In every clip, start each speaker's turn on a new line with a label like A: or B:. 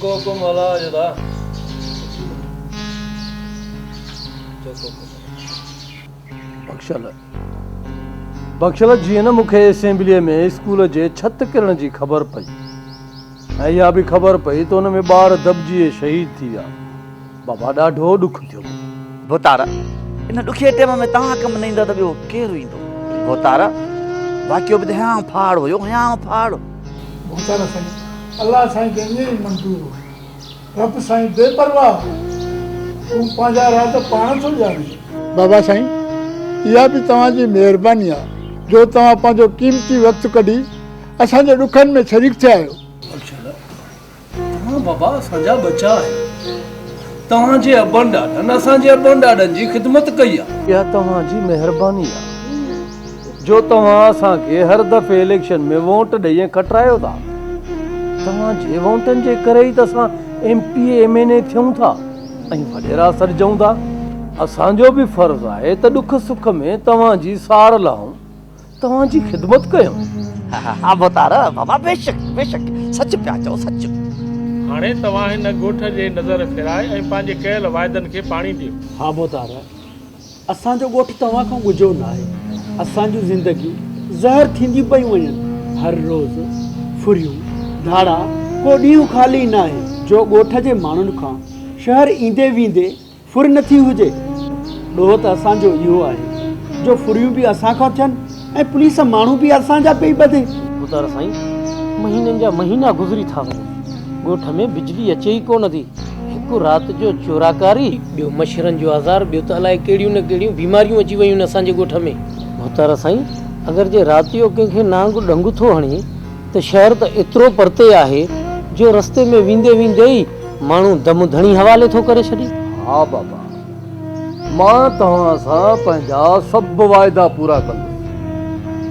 A: हुकुम अला जदा बख्शल जीअं न मूंखे असेंबलीअ में स्कूल जे छत किरण जी ख़बर पई ऐं इहा बि ख़बर पई त हुन में ॿार दॿिजी शहीद थी विया। बाबा ॾाढो ॾुख थियो।
B: भोतारा इन ॾुखे टाइम में तव्हां कमु न ईंदा त ॿियो केरु ईंदो? भोतारा वाकियो बि त हियां फाड़ हुयो, हियां फाड़।
C: भोतारा साईं अल्लाह साईं खे ईअं ई मंज़ूर हो। रब साईं बेपरवाह तूं पंहिंजा रात पाण थो ॼाणे। बाबा साईं इहा बि तव्हांजी महिरबानी आहे जो तव्हां पंहिंजो क़ीमती वक़्तु कढी असांजे ॾुखनि में शरीक थिया आहियो।
A: तव्हां बाबा असांजा बचा आहियो। तव्हांजे अबनि ॾाॾनि असांजे अबनि ॾाॾनि जी ख़िदमत कई आहे। इहा तव्हांजी महिरबानी आहे जो तव्हां असांखे हर दफ़े इलेक्शन में वोट ॾेई खटायो था। तव्हांजे वोटनि जे करे ई त असां MP MNA थियूं था ऐं वॾेरा सॾिजूं था। असांजो बि फ़र्ज़ु आहे त ॾुख सुख में तव्हांजी सार लहूं, तव्हांजी ख़िदमत कयूं।
B: हा भोतारा बाबा बेशक बेशक सच पिया चओ सच।
D: हाणे तव्हां हिन ॻोठ जे नज़र फिराए ऐं पंहिंजे कयल वाइदनि खे पाणी ॾियो।
E: हा भोतारा असांजो ॻोठ तव्हां खां गुझो न आहे। असांजूं ज़िंदगी ज़हर थींदी पयूं वञनि। हर रोज़ फुरियूं धाड़ा को ॾींहुं ख़ाली न आहे जो ॻोठ जे माण्हुनि खां शहर ईंदे वेंदे फुर नथी हुजे। ॾोह त असांजो इहो आहे जो फुरियूं बि असां खां थियनि ऐं पुलिस माण्हू बि असांजा पई ॿधे।
A: भोतारा साईं महीननि जा महीना गुज़री था वञनि, ॻोठ में बिजली अचे ई कोन थी। हिकु राति जो चोराकारी, ॿियो मच्छरनि जो आज़ार, ॿियो त अलाए कहिड़ियूं न कहिड़ियूं बीमारियूं अची वयूं आहिनि असांजे ॻोठ में। भोतारा साईं अगरि जे राति जो कंहिंखे नांग ॾंग थो हणे त शहर त एतिरो परते आहे जो रस्ते में वेंदे वेंदे ई माण्हू दम धणी हवाले थो करे छॾे। हा बाबा मां तव्हां सां पंहिंजा सभु वाइदा पूरा कंदुसि।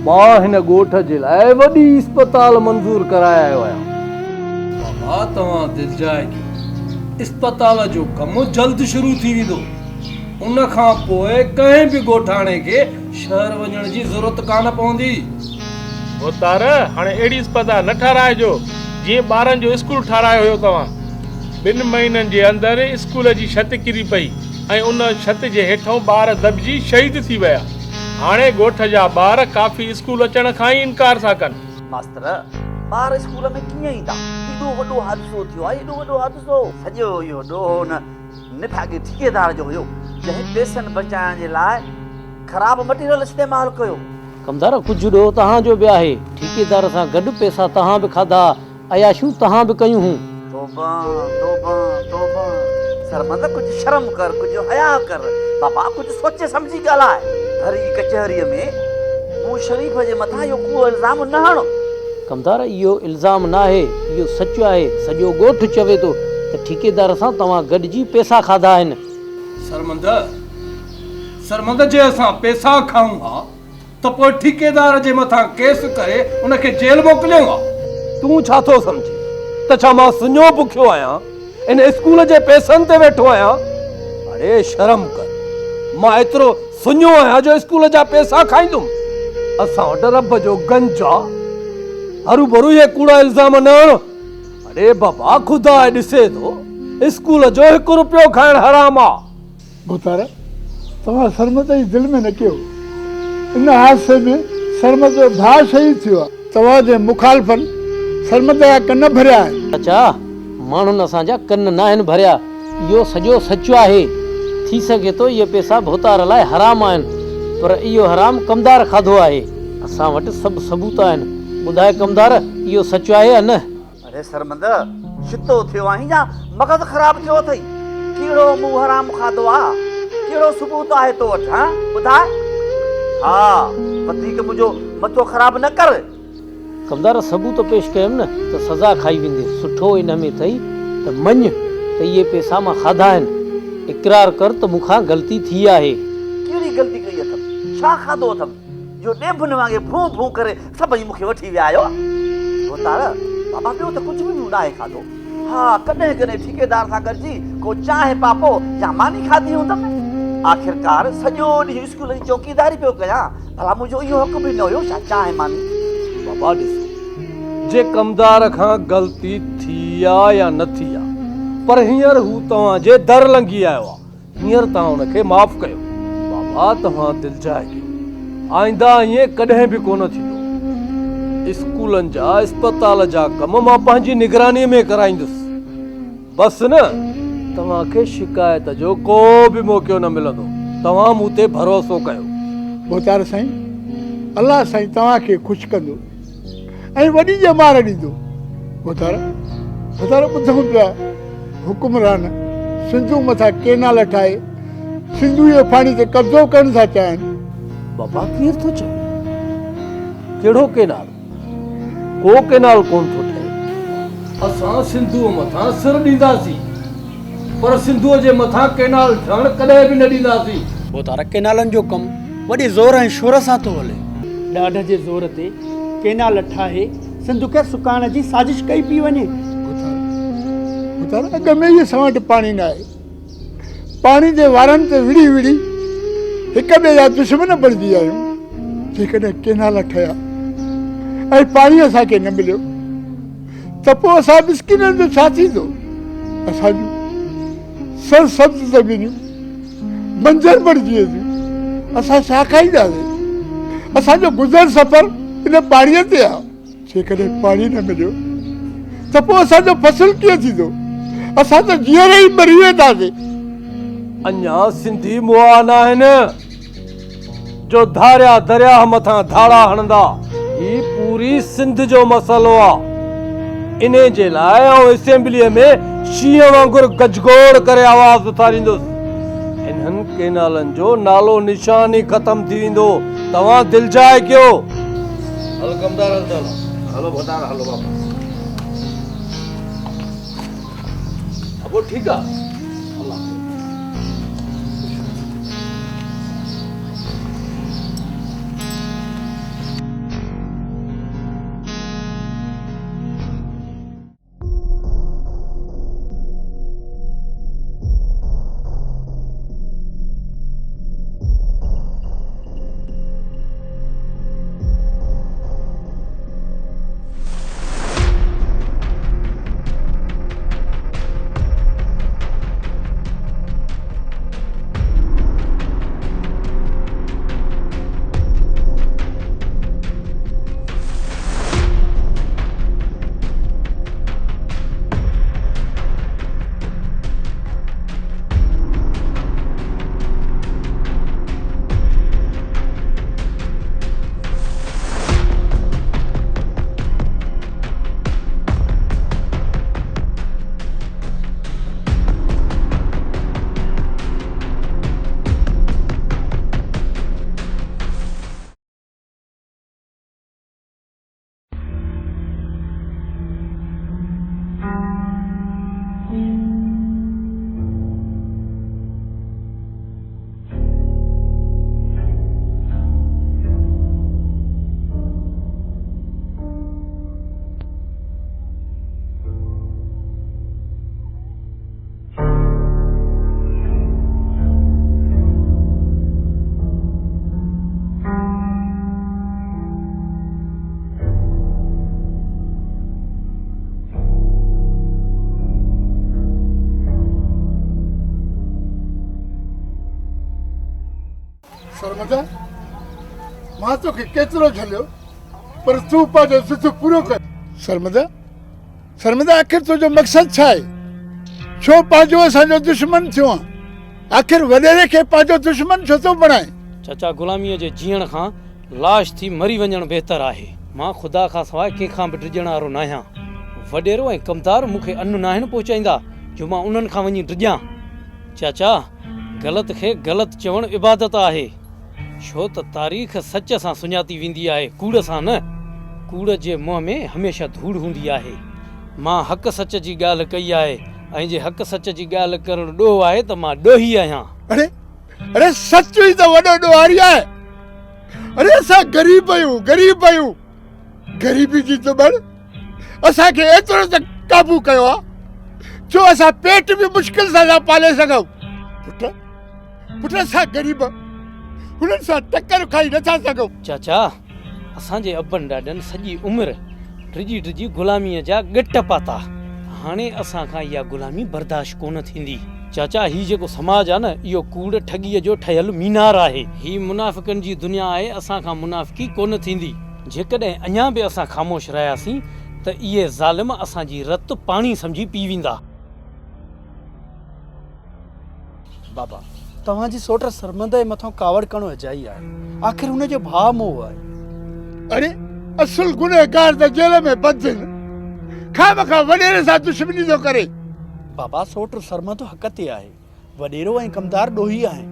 A: मां हिन ॻोठ जे लाइ वॾी इस्पताल मंज़ूर कराए आयो आहियां। बाबा तव्हां दिलि जाए कयो, इस्पताल जो कमु जल्द शुरू थी वेंदो। उन खां पोइ कंहिं बि ॻोठाणे खे शहर वञण जी ज़रूरत कान पवंदी।
D: भोतार हाणे अहिड़ी इस्पताल न ठाराइजो जीअं ॿारनि जो स्कूल ठारायो हुयो तव्हां। 2 महीननि जे अंदरि स्कूल जी छत किरी पई ऐं उन छत जे हेठां ॿार दॿिजी शहीद थी विया। हाणे ॻोठ जा ॿार काफ़ी स्कूल अचण खां ई इनकार था कनि।
B: मास्तर ॿार स्कूल में कीअं ईंदा? एॾो वॾो हादसो थियो आहे, एॾो वॾो हादसो। सॼो इहो ॾोहो न निभागे ठेकेदार जो हुयो जंहिं पैसनि बचाइण जे लाइ ख़राब मटीरियल इस्तेमालु कयो।
A: कमदार कुझु ॾोह तव्हांजो बि आहे। ठेकेदार सां गॾु पैसा तव्हां बि खाधा, अयाशूं तव्हां बि कयूं हूं।
B: तौबा तौबा तौबा सरमंद कुछ शर्म कर, कुछ हया कर। बाबा कुछ सोचे समझी ॻाल्हाए। हरी कचहरीअ में तूं शरीफ़ जे मथां इहो को इल्ज़ाम न हणो।
A: कमदार इहो इल्ज़ाम न आहे, इहो सच आहे। सॼो ॻोठ चवे थो त ठेकेदार सां तव्हां गॾिजी पैसा खाधा आहिनि। सरमंद जे असां पैसा खाऊं हा त पोइ ठेकेदार जे मथां केस करे उनखे जेल मोकिलियूं हा। तूं छा थो सम्झी त छा मां सुञो बुखियो आहियां, इन स्कूल जे पैसनि ते वेठो आहियां? अरे शर्म कर, मां एतिरो सुञो आहियां जो स्कूल जा पैसा खाईंदुमि? असां वटि रब जो गंज आहे। हरू भरू ये कूड़ा इल्ज़ाम न हणो। अरे बाबा खुदा ॾिसे थो, स्कूल जो 1 रुपयो खाइण हराम आहे।
C: भोतारा तव्हां सरमद जी दिलि में न कयो। इन हादसे में सरमद जो भाउ शहीद थियो आहे। तव्हांजे मुखालफ़नि सरमद जा कन भरिया आहिनि।
A: अच्छा माण्हुनि असांजा कन न आहिनि भरिया, इहो सॼो सच आहे। थी सघे थो इहे पैसा भोतार लाइ हराम आहिनि, पर इहो हराम कमदार खाधो आहे। असां वटि सभु सबूत आहिनि। ॿुधाए कमदार इहो सच आहे या न?
B: अरे सरमंद छितो थियो आहीं या मग़ज़ ख़राब थियो अथई? कहिड़ो मुंहुं हराम खाधो आहे? कहिड़ो सबूत आहे तो वटि? हा ॿुधाए। हा वधीक मुंहिंजो मथो ख़राब न कर।
A: कमदार सबूत पेश कयमि न त सज़ा खाई वेंदे। सुठो इन में अथई त मञ त इहे पैसा मां खाधा आहिनि। इक़रार कर त मूंखां ग़लती थी आहे।
B: कहिड़ी ग़लती कई अथमि? छा खाधो अथमि जो ॾेभुन वांगुरु भूं भूं करे सभई मूंखे वठी विया आहियो? भोतार बाबा ॿियो त कुझु बि न आहे खाधो। हा कॾहिं कॾहिं ठेकेदार सां गॾिजी को चांहि पापो या मानी खाधी हूंदमि। आख़िरकार सॼो ॾींहुं स्कूल जी चौकीदारी पियो कयां, भला मुंहिंजो इहो हक़ बि न हुयो छा चांहि मानी?
A: बाबा ॾिसो
F: जे कमदार खां ग़लती थी आहे या न थी आहे, पर हींअर हू तव्हांजे दर लंघी आयो आहे। हींअर तव्हां हुनखे माफ़ कयो। बाबा तव्हां दिलि जाए कयो, आईंदा ईअं कॾहिं बि कोन थींदो। स्कूलनि जा अस्पताल जा कम मां पंहिंजी निगरानीअ में कराईंदुसि। बसि न, तव्हांखे शिकायत जो को बि मौक़ो न मिलंदो। तव्हां मूं ते भरोसो कयो।
C: मोहतार साईं, अलाह साईं तव्हांखे ख़ुशि कंदो ऐं वॾी ॼमार ॾींदो। मोहतार ॿुधूं पिया, हुकुमरान सिंधू मथां केनाल ठाहे सिंधू जे पाणी ते कब्ज़ो करण था चाहिनि।
F: बाबा केरु थो चए? कहिड़ो केनाल? को केनाल कोन थो ठहे। असां सिंधूअ मथां सिर ॾींदासीं, पर सिंधूअ जे मथां केनाल ठहण कॾहिं बि न ॾींदासीं।
E: मोहतार केनालनि जो कमु वॾे ज़ोर ऐं शोर सां थो हले। ॾाढ जे ज़ोर ते केनाल ठाहे सिंधु खे सुकाइण जी साज़िश कई पई वञे।
C: मोहतार अॻ में ई असां वटि पाणी न आहे। पाणी जे वारनि ते विड़ी विड़ी हिक ॿिए जा दुश्मन बणिजी विया आहियूं। जेकॾहिं केनाल ठहिया ऐं पाणी असांखे न मिलियो त पोइ असां मिसकिननि जो छा थींदो? असांजूं सरसब्ज़ ज़मीनियूं बंजर बणिजी वेंदियूं। असां छा खाईंदासीं? असांजो गुज़र सफ़र इन पाणीअ ते आहे। जेकॾहिं पाणी न मिलियो त पोइ असांजो फसल कीअं थींदो? असां त जीअर ई मरी वेंदासीं।
F: अञा सिंधी मुआ न आहिनि जो धारिया दरिया मथां धाड़ा हणंदा। ही पूरी सिंध जो मसइलो आहे। इन जे लाइ आउं असेंबलीअ में शींहं वांगुरु गजगोड़ करे आवाज़ उथारींदुसि। इन्हनि केनालनि जो नालो निशान ई ख़तम थी वेंदो। तव्हां दिलि जाए कयो। हलो कमदार,
B: हलो भतार, हलो बाबा।
F: अब ठीकु आहे।
C: शर्मदा, मां तोखे केतिरो झलियो पर तूं पंहिंजो ज़िद पूरो कर। शर्मदा, आख़िर तुंहिंजो मक़सदु छा आहे? छो पंहिंजो असांजो दुश्मन थियो आहे? आख़िर वॾेरे खे पंहिंजो दुश्मन छो थो बणाए?
A: चाचा, ग़ुलामीअ जे जीअण खां लाश थी मरी वञणु बहितर आहे। मां ख़ुदा खां सवाइ कंहिंखां बि डिॼण वारो न आहियां। वॾेरो ऐं कमदार मूंखे अन्न न आहिनि पहुचाईंदा जो मां उन्हनि खां वञी डिॼां। चाचा, ग़लति खे ग़लति चवणु इबादत आहे, छो त तारीख़ सच सां सुञाती वेंदी आहे, कूड़ सां न। कूड़ जे मुंहं में हमेशह धूड़ हूंदी आहे। मां हक़ सच जी ॻाल्हि कई आहे ऐं जे हक़ सच जी ॻाल्हि करणु ॾोह आहे त मां ॾोही आहियां।
C: अरे सच ई त वॾो ॾोहारी आहे। अरे असां ग़रीब आहियूं। ग़रीबी जी तो बड़ असांखे एतिरो त काबू कयो आहे जो असां पेट बि मुश्किल सां था पाले सघूं। पुट असां ग़रीब हुननि सां टकर खाई नथा सघूं।
A: चाचा, असांजे अबनि ॾाॾनि सॼी उमिरि टिजी टिजी गुलामीअ जा गिट पाता। हाणे असां खां इहा गुलामी बर्दाश्त कोन थींदी। चाचा ही जेको समाज आहे न इहो कूड़ ठगीअ जो ठहियल मीनार आहे। ही मुनाफ़िकनि जी दुनिया आहे। असां खां मुनाफ़िकी कोन थींदी। जेकॾहिं अञा बि असां ख़ामोश रहियासीं त इहे ज़ालिम असांजी रत पाणी सम्झी पी वेंदा।
E: बाबा तव्हांजी सोट सरमंद जे मथां कावड़ करणु अजाई आहे। आख़िर हुनजो भाउ मोह आहे।
C: अरे असुल गुनहगार त जेल में बंदि खामखा वॾेरे सां दुश्मनी थो करे।
E: बाबा सोट सरमंद हक़ ते आहे। वॾेरो ऐं कमदार ॾोही आहे।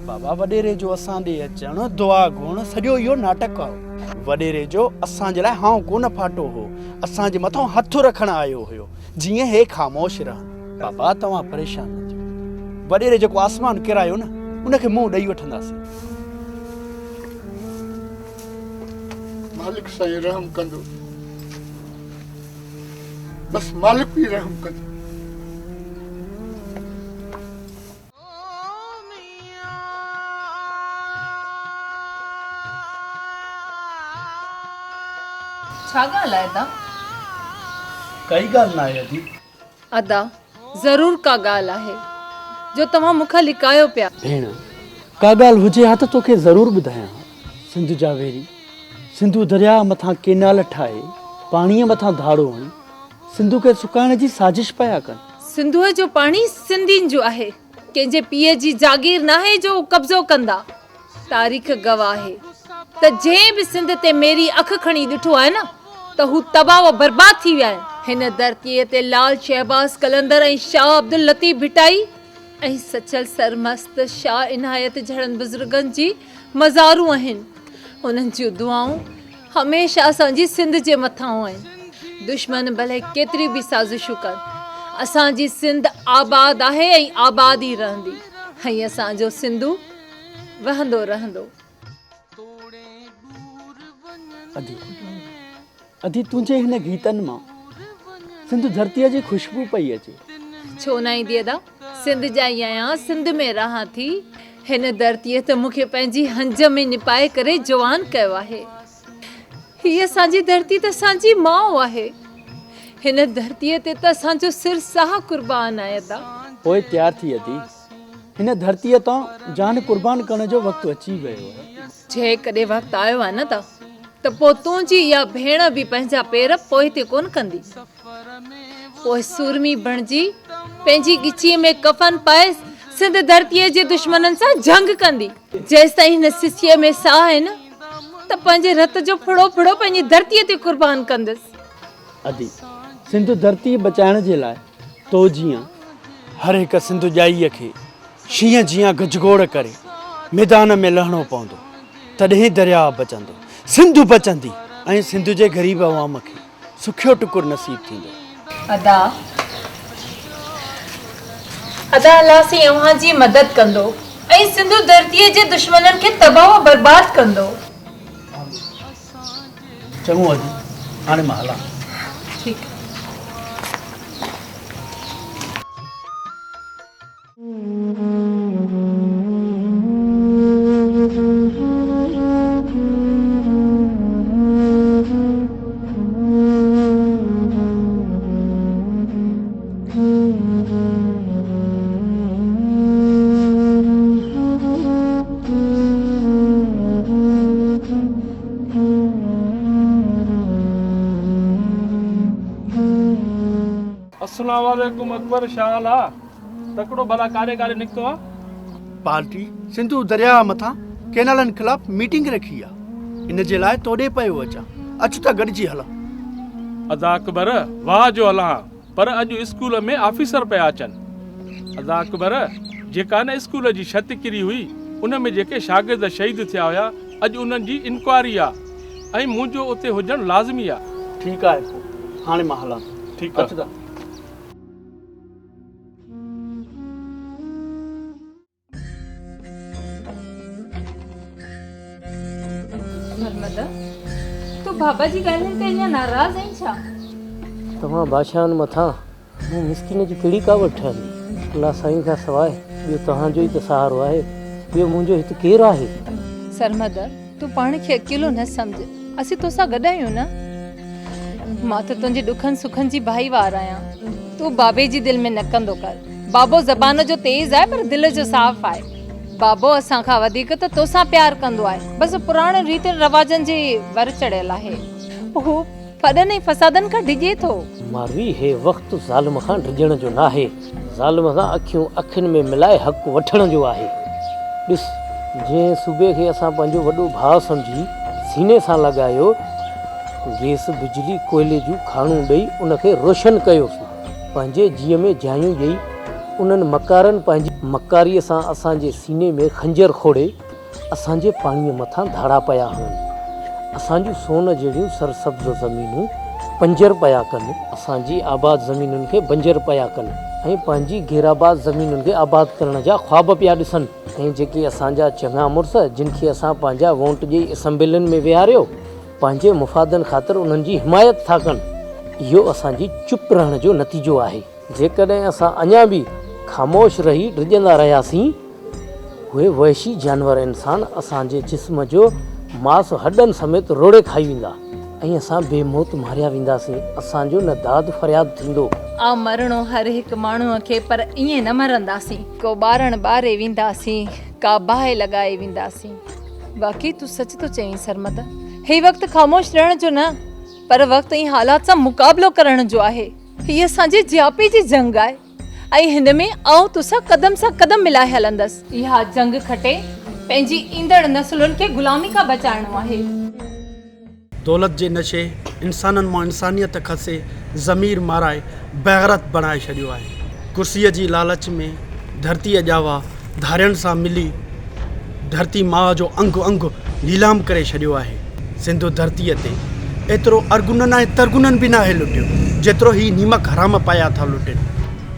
E: बाबा वॾेरे जो असां ॾे अचणु दुआ घुरण सॼो इहो नाटक आहे। वॾेरे जो असांजे लाइ हाउ कोन फाटो हो। असांजे मथां हथु रखणु आयो हुयो जीअं हे ख़ामोश रहनि। बाबा तव्हां परेशान न थियो। वॾेरे जेको आसमान किरायो न उनखे मुंहुं ॾेई वठंदासीं।
C: मालिक साईं रहम कंदो। बस मालिक भी रहम कंदो।
G: छा ॻाल्हि आहे अदा?
E: काई ॻाल्हि न आहे अदी।
G: अदा ज़रूर का ॻाल्हि आहे जो तव्हां मूंखां लिकायो पिया।
E: भेण का ॻाल्हि हुजे हा त तोखे ज़रूर ॿुधायां। सिंध जा वेरी सिंधु दरिया मथां केनाल ठाहे पाणीअ मथां धाड़ो हणी सिंधु खे सुकाइण जी साज़िश पिया कनि।
G: सिंधुअ जो पाणी सिंधियुनि जो आहे। कंहिंजे पीउ जी जागीर न आहे जो कब्ज़ो कंदा। तारीख़ गवाह आहे त जंहिं बि सिंध ते मेरी अख खणी ॾिठो आहे न त हू तबाह व बर्बाद थी विया आहिनि। हिन धरतीअ ते लाल शहबाज कलंदर ऐं शाह अब्दुल लतीफ़ भिटाई ऐं सचल सरमस्त शाह इनायत जहिड़नि बुज़ुर्गनि जी मज़ारूं आहिनि। उन्हनि जूं दुआऊं हमेशह असांजी सिंध जे मथां आहिनि। दुश्मन भले केतिरी बि साज़िशूं कनि असांजी सिंध आबाद आहे ऐं आबाद ई रहंदी। ऐं असांजो सिंधु वहंदो रहंदो।
E: अदी तुंहिंजे हिन गीतनि मां सिंध धरतीअ जी ख़ुशबू पई अचे।
G: छो न ईंदी अदा? सिंध जा ई आहियां, सिंध में रहां थी। हिन धरतीअ त मूंखे पंहिंजी हंज में निपाए करे जवान कयो आहे। हीअ असांजी धरती त असांजी माउ आहे। हिन धरतीअ ते त असांजो सिर साह कुर्बान आहे अदा।
E: पोइ तयार थी अदी। हिन धरतीअ तां जान कुर्बान करण जो वक़्तु अची वियो आहे।
G: जे कॾहिं वक़्तु आयो आहे न त पोइ तुंहिंजी इहा भेण बि पंहिंजा पेर पोइते कोन कंदी। पोइ सुरमी बणिजी पंहिंजी गिचीअ में कफन पाए सिंध धरतीअ जे दुश्मननि सां जंग कंदी। जेसि ताईं हिन सिसीअ में साह आहे न त पंहिंजे रत जो फुड़ो फुड़ो पंहिंजी धरतीअ ते कुर्बान कंदसि।
E: अदी सिंध धरती बचाइण जे लाइ तो जीअं हर हिकु सिंध ॼाईअ खे शींहं जीअं गजगोड़ करे मैदान में लहणो पवंदो तॾहिं दरिया बचंदो, सिंधु बचंदी ऐं सिंध जे ग़रीब अवाम खे सुखियो टुकुर नसीब थींदो।
G: अदा अल्लाह से अव्हां जी मदद कंदो ऐं सिंधु धरतीअ जे दुश्मननि खे तबाह बर्बाद कंदो।
E: चङो अदी हाणे मां हलां।
G: ठीकु।
D: अस्सलाम वालेकुम अकबर शाला। तकड़ो भला कारे कारे निकतो आ।
E: पार्टी सिंधु दरिया मथां केनालनि ख़िलाफ़ मीटिंग रखी आहे। इन जे लाइ तोॾे पियो अचां। अच त गॾिजी हलां।
D: अदा अकबर वाह जो हलां पर अॼु स्कूल में ऑफिसर पिया अचनि। अदा अकबर जेका न स्कूल जी छत किरी हुई उन में जेके शागिर्द शहीद थिया हुया अॼु उन्हनि जी इंक्वायरी आहे ऐं मुंहिंजो उते हुजणु लाज़मी आहे।
E: ठीकु आहे पोइ हाणे मां हलां।
D: ठीकु आहे।
G: तू बाबा जी ॻाल्हियुनि ते अञा नाराज़ आहीं छा?
A: तव्हां बादशाहनि मथां मूं मिसकिन जी कहिड़ी कावड़ ठहंदी? अलाह साईं खां सवाइ ॿियो तव्हांजो ई त सहारो आहे। ॿियो मुंहिंजो हिते केरु आहे?
G: सरमदर तूं पाण खे अकेलो न सम्झ। असीं तोसां गॾु आहियूं न। मां त तुंहिंजे ॾुखनि सुखनि जी भाईवार आहियां। तूं बाबे जी दिलि में न कंदो कर। बाबो ज़बान जो तेज़ आहे पर दिलि जो साफ़ आहे। बाबो असां खां वधीक त तोसां प्यार कंदो आहे। बसि पुराणे रीति रवाजनि जे वर चढ़ियल आहे। हू फॾनि ऐं फसादनि खां डिॼे थो।
A: मारवी हे वक़्तु ज़ालिम खां डिॼण जो न आहे। ज़ालिम खां अखियूं अखियुनि में मिलाए हक़ वठण जो आहे। ॾिस, जंहिं सूबे खे असां पंहिंजो वॾो भाउ सम्झी सीने सां लॻायो, गैस बिजली कोयले जूं खाणूं ॾेई उनखे रोशन कयोसीं, पंहिंजे जीअ में जायूं ॾेई उन्हनि मकारनि पंहिंजी मकारीअ सां असांजे सीने में खंजर खोड़े असांजे पाणीअ मथां धाड़ा पिया हणनि। असांजूं सोन जहिड़ियूं सरसब्ज़ ज़मीनूं पंजर पिया कनि, असांजी आबाद ज़मीनुनि खे बंजर पिया कनि ऐं पंहिंजी गैराबाद ज़मीनुनि खे आबाद करण जा ख़्वाब पिया ॾिसनि। ऐं जेके असांजा चङा मुड़ुस जिन खे असां पंहिंजा वोट ॾेई असैम्बलियुनि में विहारियो, पंहिंजे मुफ़ादनि ख़ातिर उन्हनि जी हिमायत था कनि। इहो असांजी चुप रहण जो नतीजो आहे। जेकॾहिं असां अञा बि ख़ामोश रही डिॼंदा रहियासीं, उहे वहशी जानवर इंसान असांजे जिस्म जो मांस हॾनि समेत रोड़े खाई वेंदा ऐं असां बेमौत मारिया वेंदासीं। असांजो न दाद फ़रियाद थींदो।
G: आ मरणो हर हिकु माण्हूअ खे, पर ईअं न मरंदासीं। को ॿारनि ॿारे वेंदासीं, का बाहि लॻाए वेंदासीं। बाक़ी तूं सच थो चईं सरमत। हे वक़्तु ख़ामोश रहण जो न, पर वक़्तु ऐं हालात सां मुक़ाबिलो करण जो आहे। हीअ असांजे जियापे जी जंग आहे ऐं हिन में आउं तोसां कदम सां कदम मिलाए हलंदसि। इहा जंग खटे पंहिंजी ईंदड़ नसलुनि खे ग़ुलामी खां बचाइणो आहे।
E: दौलत जे नशे इंसाननि मां इंसानियत खसे, ज़मीर माराए बेग़रत बणाए छॾियो आहे। कुर्सीअ जी लालच में धरतीअ ॼावा धारियनि सां मिली धरती माउ जो अंग अंग नीलाम करे छॾियो आहे। सिंधु धरतीअ ते एतिरो अरगुननि ऐं तरगुननि बि नाहे लुटियो जेतिरो ही नीमक हराम पाया था लुटनि।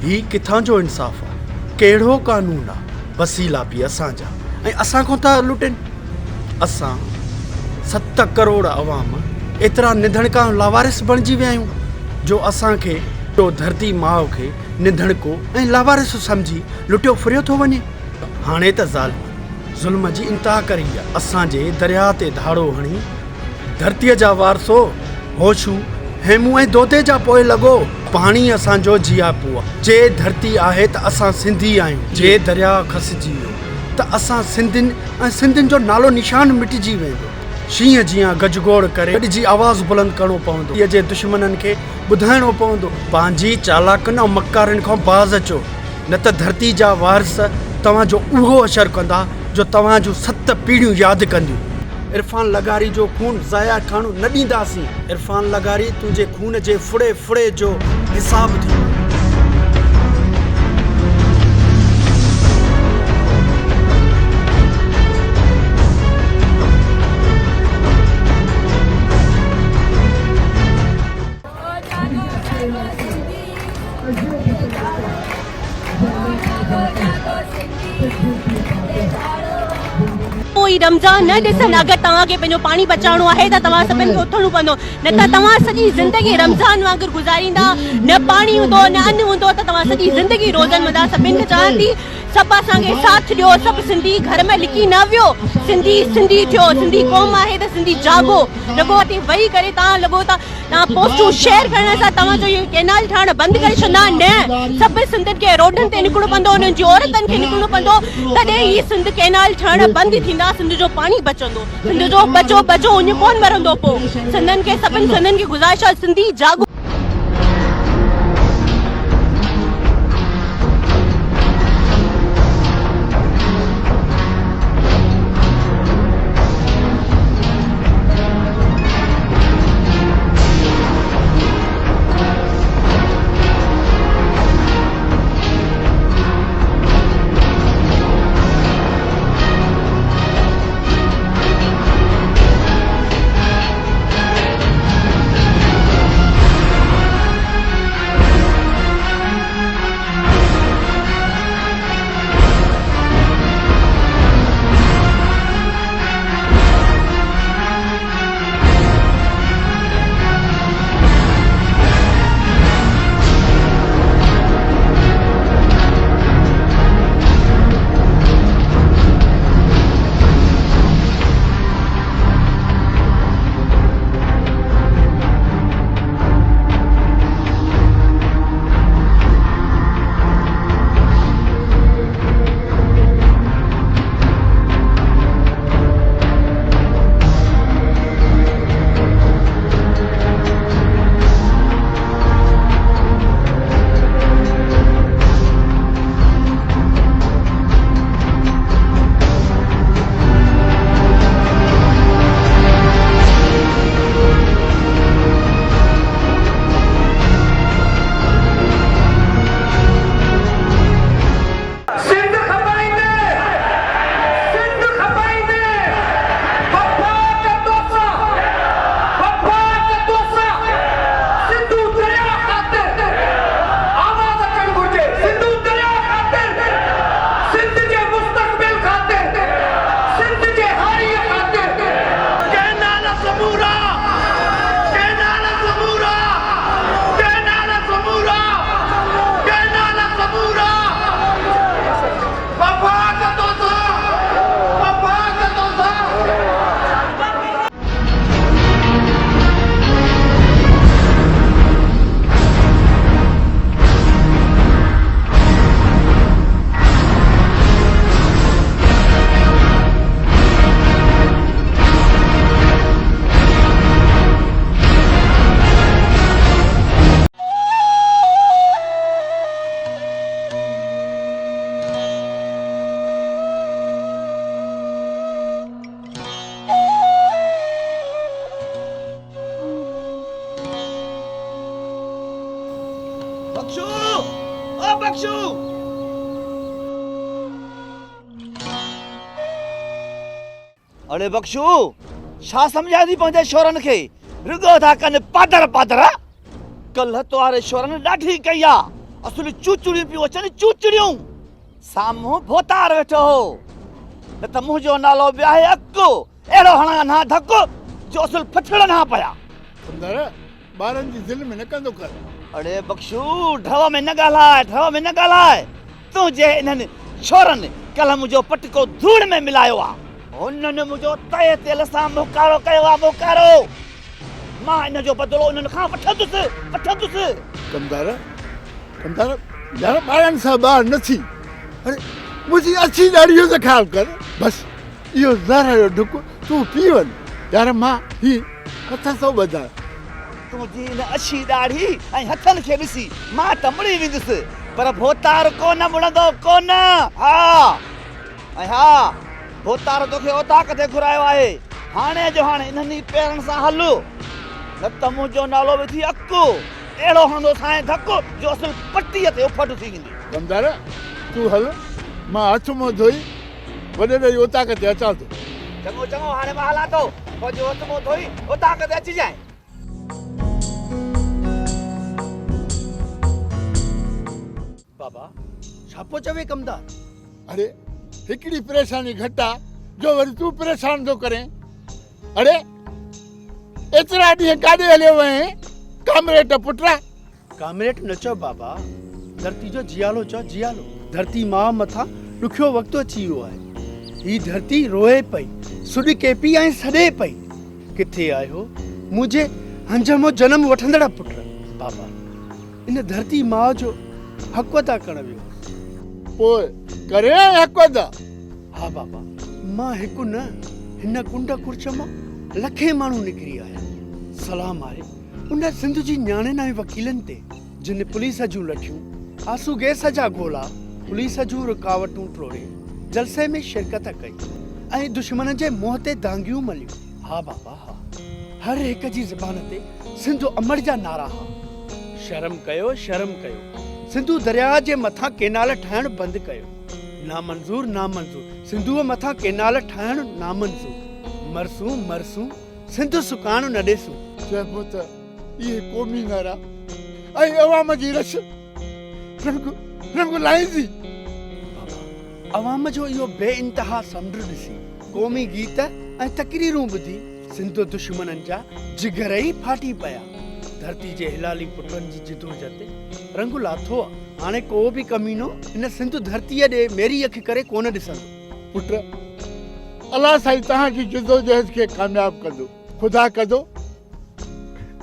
E: ही किथां जो इंसाफ़ आहे? कहिड़ो कानून आहे? वसीला बि असांजा ऐं असां खां था लुटनि। असां 7 करोड़ अवाम एतिरा निधणका लावारिस बणिजी विया आहियूं जो असांखे तो धरती माउ खे निधणको ऐं लावारिस सम्झी लुटियो फिरियो थो वञे। हाणे त ज़ुल्म जी इंतिहा करी आहे। असांजे दरिया ते धाड़ो हणी धरतीअ जा वारसो होशू हेमू ऐं दोदे जा पोइ लॻो। पाणी असांजो जियापो आहे। जे धरती आहे त असां सिंधी आहियूं। जे दरिया खसिजी वियो त असां सिंधियुनि ऐं सिंधियुनि जो नालो निशान मिटिजी वेंदो। शींहं जीअं गजगोड़ करे गॾिजी आवाज़ बुलंद करणो पवंदो। इहे जे दुश्मननि खे ॿुधाइणो पवंदो। पंहिंजी चालाकनि ऐं मकारनि खां बाज़ अचो, न त धरती जा वारिस तव्हांजो उहो असरु कंदा जो तव्हांजूं 7 पीढ़ियूं यादि कंदियूं। इरफान लगारी जो खून ज़ाया थियणु न ॾींदासीं। इरफान लगारी तुंहिंजे खून जे फुड़े फुड़े जो हिसाब थी।
H: कोई रमज़ान न ॾिसनि। अगरि तव्हांखे पंहिंजो पाणी बचाइणो आहे त तव्हां सभिनि खे उथणो पवंदो, न त तव्हां सॼी ज़िंदगी रमज़ान वांगुरु गुज़ारींदा। न पाणी हूंदो, न अन्न हूंदो त तव्हां सॼी ज़िंदगी रोज़नि में सभिनि खे चवां थी सभु असांखे साथ ॾियो। सभु सिंधी घर में लिकी न वियो। सिंधी सिंधी थियो। सिंधी क़ौम आहे त सिंधी जागो। लॻो हिते वेही करे तव्हां लॻो था तव्हां पोस्टूं शेयर करण सां तव्हांजो इहो कैनाल ठाहिणु बंदि करे छॾंदा। न, सभु सिंधियुनि खे रोडनि ते निकिरणो पवंदो, उन्हनि जी औरतनि खे निकिरणो पवंदो, तॾहिं हीअ सिंध कैनाल ठहणु बंदि थींदा। सिंध जो पाणी बचंदो। सिंध जो बचो बचो उन कोन मरंदो। पोइ सिंधियुनि खे सभिनि सिंधियुनि खे गुज़ारिश आहे, सिंधी जागो।
B: बख्शू अरे बख्शू छा सम्झा थी पंहिंजे शोरनि खे रुगो था कनि पादर पादर कल्ह तोहारे शोरनि ॾाढी कई आहे असुल चूचड़ियूं पियूं अचनि चूचड़ियूं साम्हूं भोतार वेठो हो न त मुंहिंजो नालो ॿियाहे अकु अहिड़ो हणा ना धकु जो असुल फथड़ ना पिया
C: कंदर ॿारनि जी दिलि में न कंदो कर
B: अरे बख्शू ढव में न ॻाल्हाए तूं जे इन्हनि छोरनि कल्ह मुंहिंजो पटको धूड़ में मिलायो आहे उन्हनि मुंहिंजो तए तेल सां मोकारो कयो आहे मोकारो मां इन जो बदिलो उन्हनि खां वठंदुसि
C: कंदर यार ॿारनि सां ॿार न थी अरे मुंहिंजी अछी ॾाढ़ीअ जो ख़्यालु कर बसि इहो ज़हर जो ढुक तूं पी वञ यार मां ही हथ थो ॿधाए
B: तुंहिंजी इन अछी ॾाढ़ी ऐं हथनि खे ॾिसी मां त मुड़ी वेंदुसि पर भोतार कोन मुड़ंदो कोन हा भोतार तोखे ओताक ते घुरायो आहे हाणे जो हाणे इन्हनि पेरनि सां हल न त मुंहिंजो नालो विधी अकु अहिड़ो हणंदो साईं धकु जो असुल पटीअ ते उफट थी वेंदी
C: कंदर तूं हल मां हथ मुंहुं धोई वॾे ॾेई ओताक ते अचां थो
B: चङो हाणे मां हलां थो पोइ जो हथ मुंहुं धोई ओताक ते अची जाए
E: बाबा छा पोइ चवे कमदार
C: अरे हिकिड़ी परेशानी घटि आहे जो वरी तूं परेशान थो करें अरे एतिरा ॾींहं काॾे हलियो वएं कामरेट पुटरा
E: कामरेट न चओ बाबा धरती जो जियालो चओ जियालो धरती मां मथां ॾुखियो वक़्तु अची वियो आहे ही धरती रोए पई सुॾके पई ऐं सॾे पई किथे आयो मुंहिंजे हंजमो जनम वठंदड़ पुट बाबा इन धरती मां जो हक़ अदा करण वियो
C: पोइ करे हक़ अदा
E: हा बाबा मां हिकु न हिन कुंड कुर्च मां लखे माण्हू निकिरी आया सलाम आहे उन सिंध जी न्याणियुनि ऐं वकीलनि ते जिन पुलिस जूं लठियूं आंसू गैस जा गोला पुलिस जूं रुकावटूं टोड़े जलसे में शिरकत कई ऐं दुश्मन जे मुंहं ते दांगियूं मलियूं हा बाबा हा हर हिक जी ज़बान ते सिंधु अमर जा नारा हा शर्म कयो सिंधु दरिया जे मथां केनाल ठाहिण बंदि कयो नामंज़ूर सिंधुअ मथां केनाल ठाहिण नामंज़ूर मरसूं सिंधु सुकान न ॾेसूं
C: चइबो त इहे क़ौमी नारा ऐं अवाम जी रश रंग लाहींदी
E: अवाम जो इहो बेइंतहा समुंड ॾिसी क़ौमी गीत ऐं तकरीरूं ॿुधी सिंधु दुश्मननि जा जिगर ई फाटी पिया धरती जे हिलाली पुटनि जी जिदोजहद रंग लाथो आहे हाणे को बि कमीनो हिन सिंधु धरतीअ ॾे मेरी अखि करे कोन ॾिसंदो
C: पुट अलाह साईं तव्हांजी जिदोजहद खे कामयाब कंदो ख़ुदा कंदो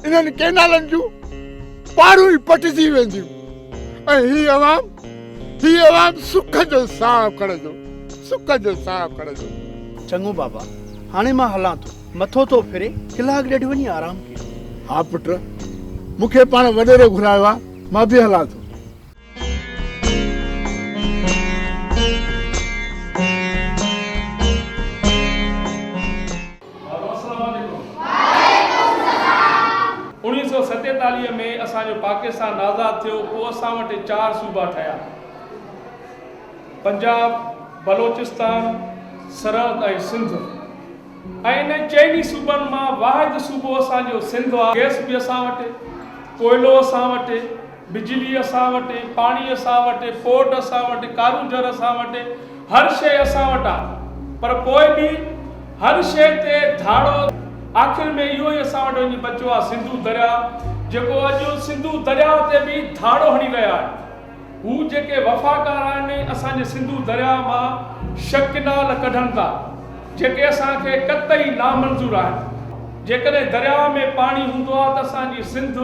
C: इन्हनि केनालनि जूं पाड़ूं ई पटिजी वेंदियूं ऐं ही अवाम सुख जो साह खणंदो
E: चङो बाबा हाणे मां हलां थो मथो थो फिरे कलाक ॾेढ वञी आराम कयो
C: हा पुट मूंखे पाण वॾेरे घुरायो आहे मां बि हलां थो
D: में असांजो पाकिस्तान आज़ाद थियो पोइ असां वटि 4 सूबा ठहिया पंजाब बलोचिस्तान सरहद ऐं सिंध ऐं इन चइनी सूबनि मां वाहिद सूबो असांजो सिंध आहे गैस बि असां वटि कोयलो असां वटि बिजली असां वटि पाणी असां वटि पोर्ट असां वटि कारूंजर असां वटि हर शइ असां वटि आहे पर पोइ बि हर शइ ते धाड़ो आख़िर में इहो ई असां वटि वञी बचियो आहे सिंधु दरिया जेको अॼु सिंधु दरिया ते बि धाड़ो हणी रहिया आहिनि हू जेके वफ़ाकार आहिनि असांजे सिंधु दरिया मां शकिनाल कढनि था जेके असांखे कतई नामंज़ूर आहिनि जेकॾहिं दरिया में पाणी हूंदो आहे त असांजी सिंध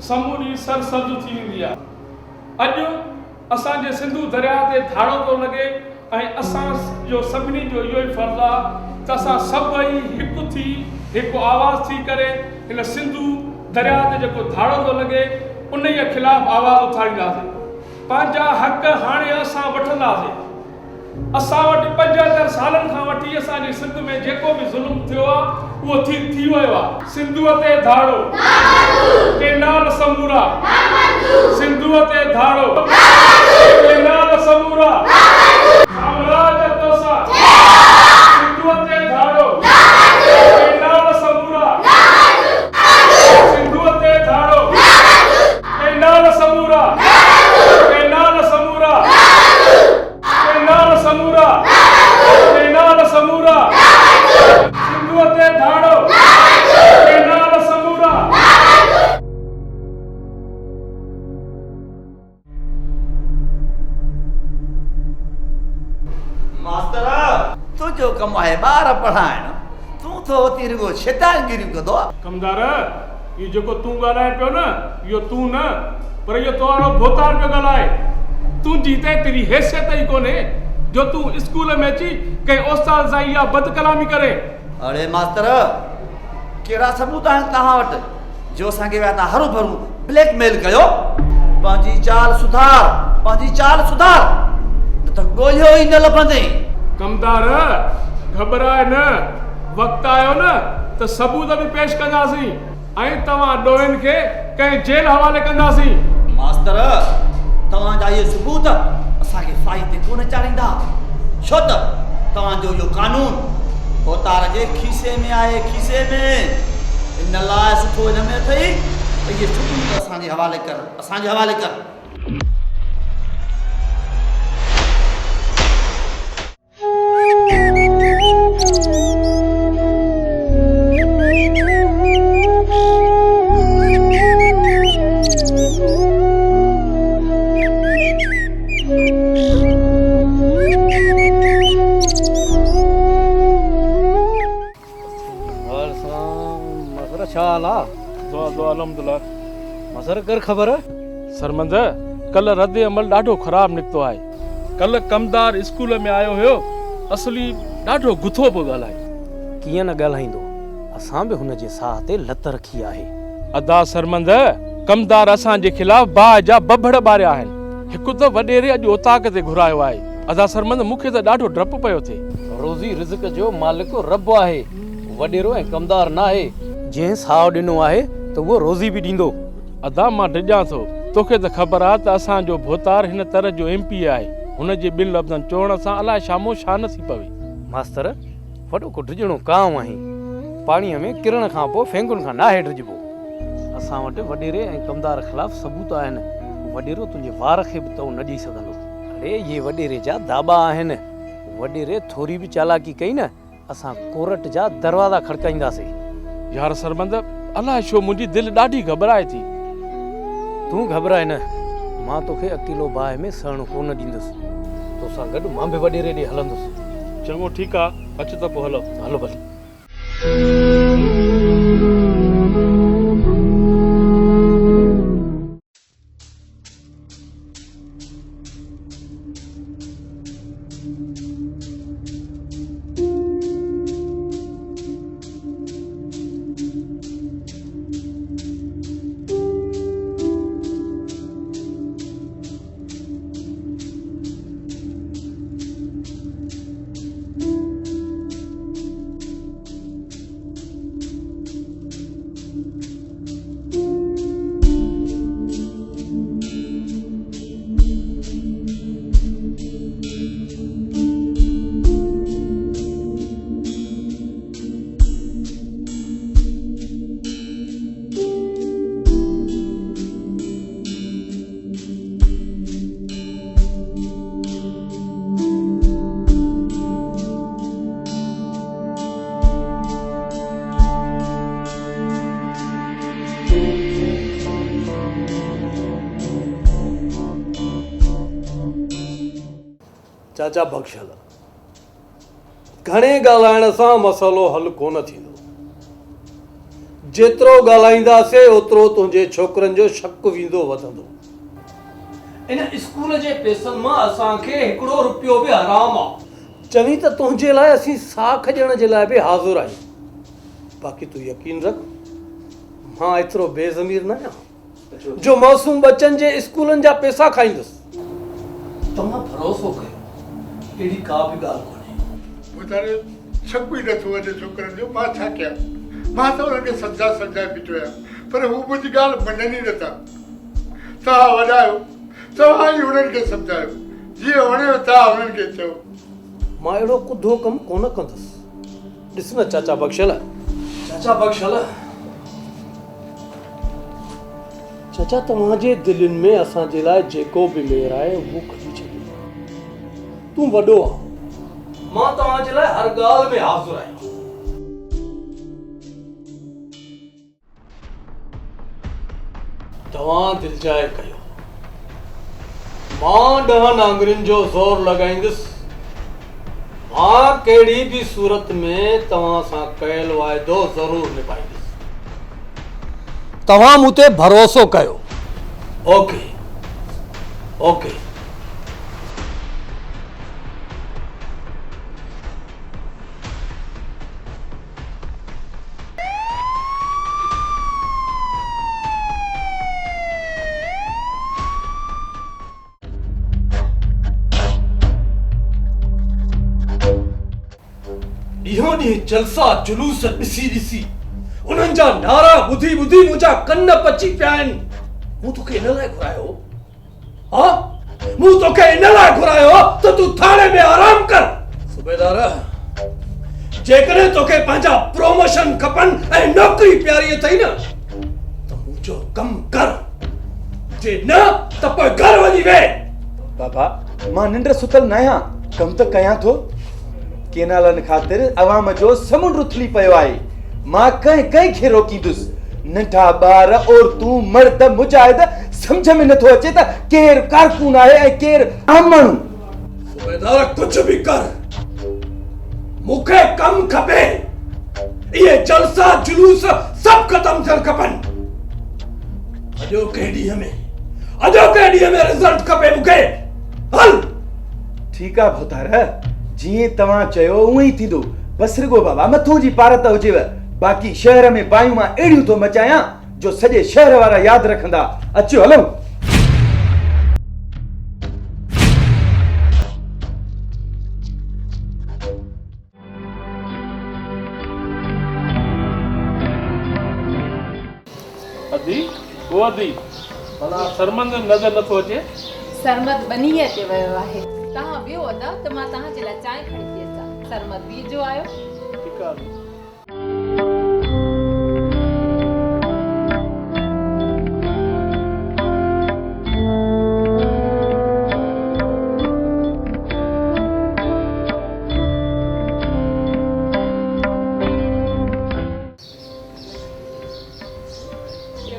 D: समूरी सरसब्ज़ थी वेंदी आहे अॼु असांजे सिंधु दरिया ते धाड़ो थो लॻे ऐं असांजो सभिनी जो इहो ई फर्ज़ु आहे त असां सभई हिकु थी हिकु आवाज़ थी करे हिन सिंधु दरिया ते जेको धाड़ो थो लॻे उन जे ख़िलाफ़ आवाज़ उथारींदासीं पंहिंजा हक़ हाणे असां वठंदासीं असां वटि 75 सालनि खां वठी असांजे सिंध में जेको बि ज़ुल्म थियो आहे उहो थी वियो आहे। सिंधूअ ते धाड़ो केनाल समूरा, सिंधूअ ते धाड़ो केनाल समूरा, साम्राज्य तोसा, सिंधूअ ते धाड़ो केनाल समूरा, सिंधूअ ते धाड़ो केनाल समूरा, केनाल समूरा, केनाल समूरा, केनाल समूरा, सिंधूअ ते धाड़ो केनाल समूरा।
B: मास्तर तुंहिंजो कमु आहे ॿार पढ़ाइण, तूं थो अती रुगो शैतानगिरियूं कंदो आहे।
D: कमदार इहो जेको तूं ॻाल्हाए पियो न, इहो तूं न पर इहो तोरो भोतार पियो ॻाल्हाए। तुंहिंजी त एतिरी हैसियत ई कोन्हे जो तूं स्कूल में अची कंहिं उस्ताद सां इहा बदकलामी करे।
B: अरे मास्तर कहिड़ा सबूत आहिनि तव्हां वटि जो असांखे विया तव्हां हरू भरू ब्लैकमेल कयो? पंहिंजी चाल सुधार, पंहिंजी चाल सुधार, न त ॻोल्हियो ई न लभंदे।
D: कमदार घबराए न, वक़्तु आयो न त सबूत बि पेश कंदासीं ऐं तव्हां ॾोहिनि खे कंहिं जेल हवाले कंदासीं।
B: मास्तर तव्हांजा इहे सबूत असांखे फ़ाइदे कोन चाढ़ींदा, छो त तव्हांजो इहो कानून भोतार जे खीसे में आहे, खीसे में। इन लाइ सुठो हिन में अथई त इहे सबूत असांजे हवाले कर, असांजे हवाले कर।
A: मसर कर ख़बर
D: सरमंद कल रद्द अमल ॾाढो ख़राब निकितो आहे। कल कमदार स्कूल में आयो हुयो, असली ॾाढो गुथो पियो ॻाल्हाए।
A: कीअं न ॻाल्हाईंदो, असां बि हुन जे साह ते लत रखी आहे।
D: अदा सरमंद कमदार असांजे ख़िलाफ़ बाहि जा बभड़ ॿारिया आहिनि। हिकु त वॾेरे अॼु उताक ते घुरायो आहे। अदा सरमंद मूंखे त ॾाढो डपु पियो थिए।
A: रोज़ी रिज़्क जो मालिक रब आहे, वॾेरो ऐं कमदार न आहे। जंहिं साह ॾिनो आहे त उहो रोज़ी बि ॾींदो।
D: अदा मां डिॼां थो, तोखे त ख़बर आहे त असांजो भोतार हिन तरह जो MP आहे। हुन जे ॿिनि लफ़्ज़नि चवण सां अलाए शामो छा न थी पवे।
A: मास्तर वॾो को डिॼणो कांव आहीं, पाणीअ में किरण खां पोइ फेंगुनि खां नाहे डिॼबो। असां वटि वॾेरे ऐं कमदार ख़िलाफ़ सबूत आहिनि। वॾेरो तुंहिंजे वार खे बि तो न ॾेई सघंदो। अरे इहे वॾेरे जा दाबा आहिनि। वॾेरे थोरी बि चालाकी कई न, असां कोर्ट जा दरवाज़ा खड़काईंदासीं।
D: यार सरमंद अलाए छो मुंहिंजी दिलि ॾाढी घबराए थी।
A: तूं घबराए न, मां तोखे अकेलो बाहि में सहणु कोन ॾींदुसि। तोसां गॾु मां बि वॾेरे ॾे हलंदुसि।
D: चङो ठीकु आहे, अच त पोइ हलो।
A: हलो भले।
F: चाचा बख़्शल, घणे ॻाल्हाइण सां मसइलो हल कोन थींदो। जेतिरो ॻाल्हाईंदासीं ओतिरो तुंहिंजे छोकिरनि जो शक वेंदो वधंदो। इन स्कूल जे पैसनि मां असांखे हिकिड़ो रुपयो बि हराम आहे। चवी त तुंहिंजे लाइ असीं साख ॾियण जे लाइ बि हाज़ुर आहियूं। बाक़ी तूं यकीन रख, मां एतिरो बेज़मीर न आहियां जो मासूम बच्चनि जे स्कूलनि जा पैसा खाईंदुसि। तव्हां भरोसो कयो, अहिड़ी का बि ॻाल्हि कोन्हे।
C: ॿुधायो शक ई नथो अचे छोकिरनि जो। मां छा कयां? मां त उन्हनि खे सम्झाए बीठो आहियां, पर हू मुंहिंजी ॻाल्हि मञनि ई नथा। तव्हां वॾा आहियो, तव्हां ई उन्हनि खे सम्झायो, जीअं वणेव तव्हां उन्हनि खे चयो।
F: मां अहिड़ो कुधो कमु कोन कंदुसि। ॾिस न चाचा बख़्शल, चाचा तव्हांजे दिलनि में असांजे लाइ जेको बि मेर आहे उहो खणी छॾियो। तूं वॾो आहे, मां तव्हांजे लाइ हर ॻाल्हि में हाज़िर आहियां। तव्हां दिलजाए कयो, मां 10 नांगरियुनि जो ज़ोर लॻाईंदुसि। मां कहिड़ी बि सूरत में तव्हां सां कयल वाइदो ज़रूर निभाईंदुसि। तव्हां मूं ते भरोसो कयो। Okay okay. ॾींहों ॾींहुं जलसा जुलूस ॾिसी ॾिसी उन्हनि जा नारा ॿुधी ॿुधी मुंहिंजा कन पची पिया आहिनि। मूं तोखे इन लाइ घुरायो, हा? मूं तोखे इन लाइ घुरायो त तूं थाणे में आराम कर। सूबेदार, जेकॾहिं तोखे पंहिंजा प्रोमोशन खपनि ऐं नौकरी प्यारी अथई न त मुंहिंजो कमु कर, जे न त पोइ घर वञी वेह।
I: बाबा, मां निंड सुतल न आहियां, कमु त कयां थो। केनालनि ख़ातिर अवाम जो समुंड उथली पियो आहे। मां कंहिं खे रोकींदुसि। नंढा ॿार, औरतूं, मर्द, मुजाहिद, सम्झ में नथो अचे त केरु कारकुन आहे ऐं केरु आम माण्हू।
F: सूबेदार, कुझु बि कर, मूंखे कमु खपे। इहे जलसा जुलूस सभु ख़तम थियण खपनि। अॼोके ॾींहं में रिज़ल्ट खपे मूंखे। हल।
I: ठीकु आहे भोतार, जीअं तव्हां चयो उअं ई थींदो। बसि रुगो बाबा मथों जी पारत हुजेव, बाक़ी शहर में बायूं मां अहिड़ियूं थो मचायां जो सॼे शहर वारा यादि रखंदा। अचो हलो।
D: अदी वो अदी भला सरमंद नज़र नथो अचे।
G: सरमत बनी अचे वियो आहे। तव्हां वियो अदा त मां तव्हांजे लाइ चांहि खणी थी अचां। सरमत बि जो आयो।
D: ठीकु आहे।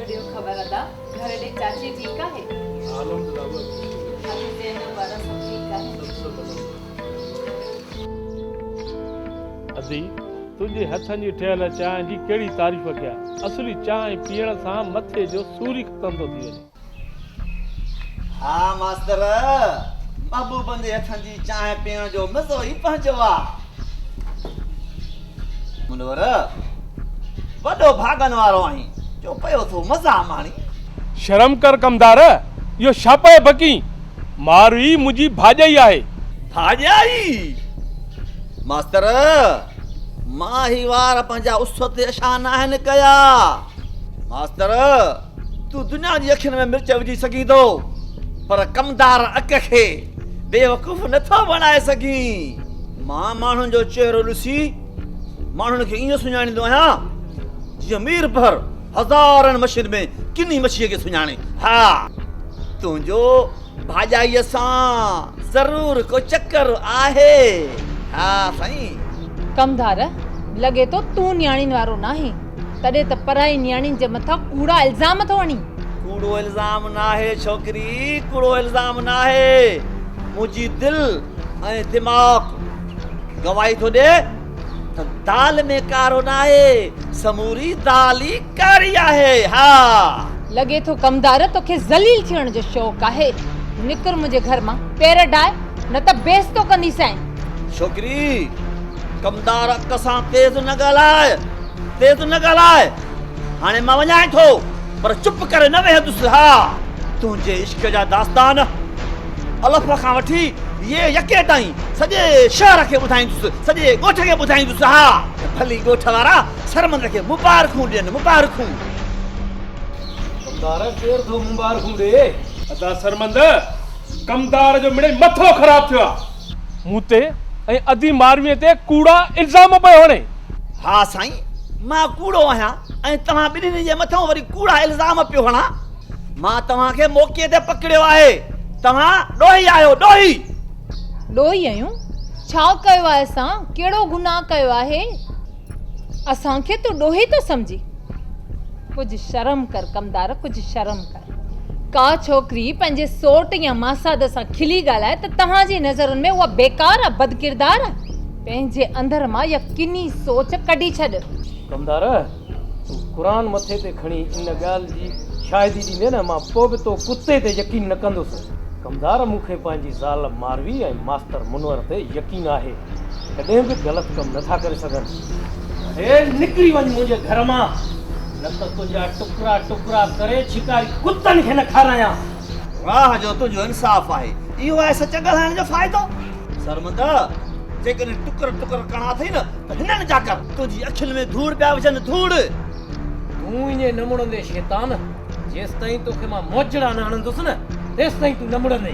G: ॾियो ख़बर अदा, घर ॾे चाची ठीकु आहे?
D: अदी तुंहिंजे हथनि जी ठहियल चांहि जी कहिड़ी तारीफ़ कयां। असली चांहि पीअण सां मथे जो सूर ई ख़तम थो थी वञे।
B: हा मास्तर, महबूबनि जे हथनि जी चांहि पीअण जो मज़ो ई पंहिंजो आहे। मुनवर, वॾो भागन वारो आहीं जो पियो थो मज़ा माणी।
D: शर्म कर कमदार, इहो छा पए बकी? मारवी मुंहिंजी भाॼाई आहे।
B: भाॼाई? मास्तर, मां ही वार पंहिंजा उसत अशान आहिनि कया। मास्तर, तूं दुनिया जी अखियुनि में मिर्च विझी सघीं थो, पर कमदार अक खे बेवकूफ़ नथो बणाए सघीं। मां माण्हुनि जो चेहरो ॾिसी माण्हुनि खे ईअं सुञाणींदो आहियां जीअं मीर भर हज़ारनि मछियुनि में किनी मछीअ खे सुञाणे। हा, तुंहिंजो भाॼाईअ सां ज़रूर को चक्कर आहे। हा साईं।
G: कमदार, लॻे थो तूं न्याणीनि वारो नाहीं, तॾहिं त पराई न्याणीनि जे मथां कूड़ा इल्ज़ाम थो हणी।
B: कूड़ो इल्ज़ाम नाहे छोकिरी, कूड़ो इल्ज़ाम नाहे। मुंहिंजी दिलि ऐं दिमाग़ गवाही थो ॾे त दाल में कारो नाहे, समूरी दाल ई कारी आहे। हा,
G: लॻे थो कमदार तोखे ज़लील थियण जो शौक़ु आहे। निकिर मुंहिंजे घर मां, पेर डाए, न त बेइज़्ज़तो कंदीसांइ।
B: छोकिरी, कमदार अक सां तेज़ न ॻाल्हाए, तेज़ न ॻाल्हाए। हाणे मां वञां थो, पर चुप करे न वेहंदुसि। हा, तुंहिंजे इश्क जा दास्तान अलफ खां वठी ये यके ताईं सॼे शहर खे ॿुधाईंदुसि सॼे ॻोठ खे ॿुधाईंदुसि हा भली ॻोठ वारा सरमंद खे मुबारकूं ॾियनि मुबारकूं
F: कमदार केर थो मुबारकूं ॾे
D: अदा सरमंद कमदार जो मिड़े मथो ख़राब थियो आहे मूं ते ऐं अधी मारवीअ ते कूड़ा इल्ज़ाम पियो हणे
B: हा साईं मां कूड़ो आहियां ऐं तव्हां ॿिन्हिनि जे मथां वरी कूड़ा इल्ज़ाम पियो हणां मां तव्हांखे मौक़े ते पकड़ियो आहे तव्हां ॾोही आहियो ॾोही
G: ॾोही आहियूं छा कयो आहे असां कहिड़ो गुनाह कयो आहे असांखे तूं ॾोही थो सम्झी कुझु शर्म कर कमदार कुझु शर्म कर का छोकिरी पंहिंजे सोट या मासाद सां खिली ॻाल्हाए त तव्हांजी नज़रुनि में उहा बेकार आहे बदकिरदार आहे पंहिंजे अंदर मां यकीनी सोच कढी छॾ
A: कमदार तूं क़ुरान मथे ते खणी इन ॻाल्हि जी शाहिदी ॾींदे न मां पोइ बि तो कुते ते यकीन न कंदुसि कमदार मूंखे पंहिंजी ज़ाल मारवी ऐं मास्तर मुनवर ते यकीन आहे कॾहिं बि ग़लति कमु नथा करे सघनि हे निकिरी वञ मुंहिंजे घर मां न त तुंहिंजा टुकड़ा टुकड़ा करे शिकारी कुतनि खे न खारायां
B: वाह जो तुंहिंजो इंसाफ़ आहे इहो आहे सच ॻाल्हाइण जो फ़ाइदो सरमंद जेकॾहिं टुकर टुकर करणा अथई न त हिननि जा कर तुंहिंजी अखियुनि में धूड़ पिया विझनि धूड़
A: तूं ईअं न मुड़ंदे शैतान जेसि ताईं तोखे मां मोजड़ा न हणंदुसि न तेसि ताईं तूं न मुड़ंदे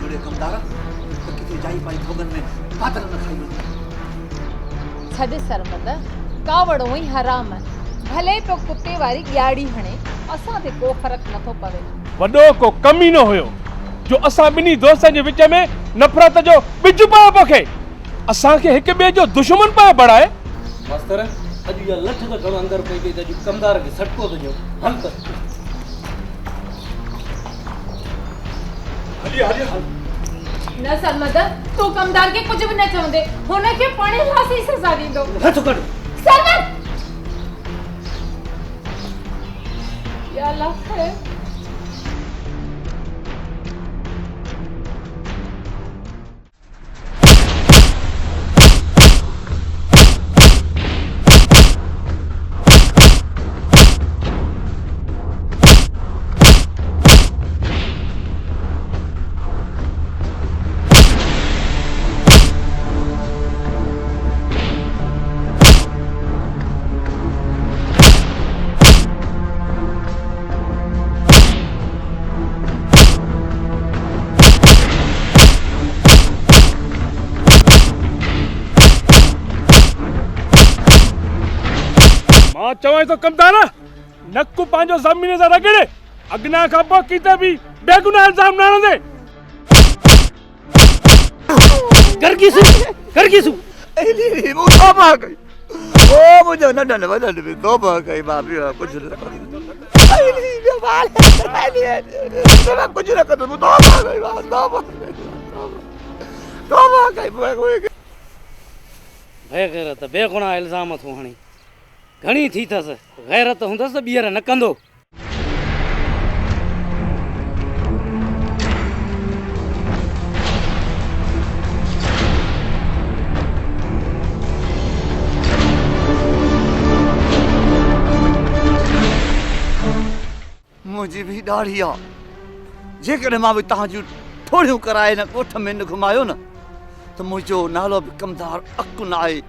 B: जुड़े कमदार त किथे जाई पाई भोगन में बादल न खाई वञे
G: छॾ सरमद कावड़ो ई हराम आहे भले पियो कुते वारी ॻाड़ी हणे असां ते को फ़र्क़ु नथो पवे
D: वॾो को कम ई न हुयो जो असां ॿिन्ही दोस्तनि जे विच में नफ़रत जो ॿिज पियो पोखे असांखे हिक ॿिए जो दुश्मन पियो बणाए
A: मास्तर अॼु इहा लठ त घणो अंदरि पई पई त अॼु कमदार खे सटको थो ॾियो हल त
G: न सरमद तूं कमदार खे कुझु बि न चवंदे हुनखे पाणे फांसी सज़ा ॾींदो
A: हथ कढ
G: सरमद या अल्लाह ख़ैर
D: मां चवां थो कमदार नकु पंहिंजो ज़मीन सां रगड़े अॻियां खां पोइ किथे बि बेगुनाह इल्ज़ाम न हणंदे
A: करगिसु
B: एली मूं तौबा कई ओ मुंहिंजो नंढनि वॾनि बि तौबा कई मां बि कुझु न एली जो बाल एली कुझु न कंदो मूं तौबा कई मां तौबा कई
A: बेगैरत बेगुनाह इल्ज़ाम थो हणी घणी थी अथसि गैरत हूंदसि त ॿीहर न कंदो
B: मुंहिंजी बि ॾाढी आहे जेकॾहिं मां बि तव्हांजूं थोड़ियूं कराए न ॻोठ में न घुमायो न त मुंहिंजो नालो बि कमदार अकु न आहे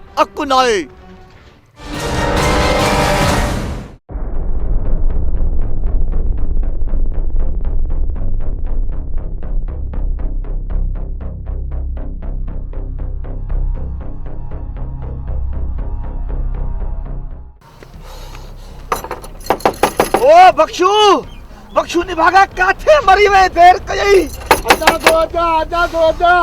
B: ओ बख्शू निभागा काथे मरी वे देर कई
C: आजा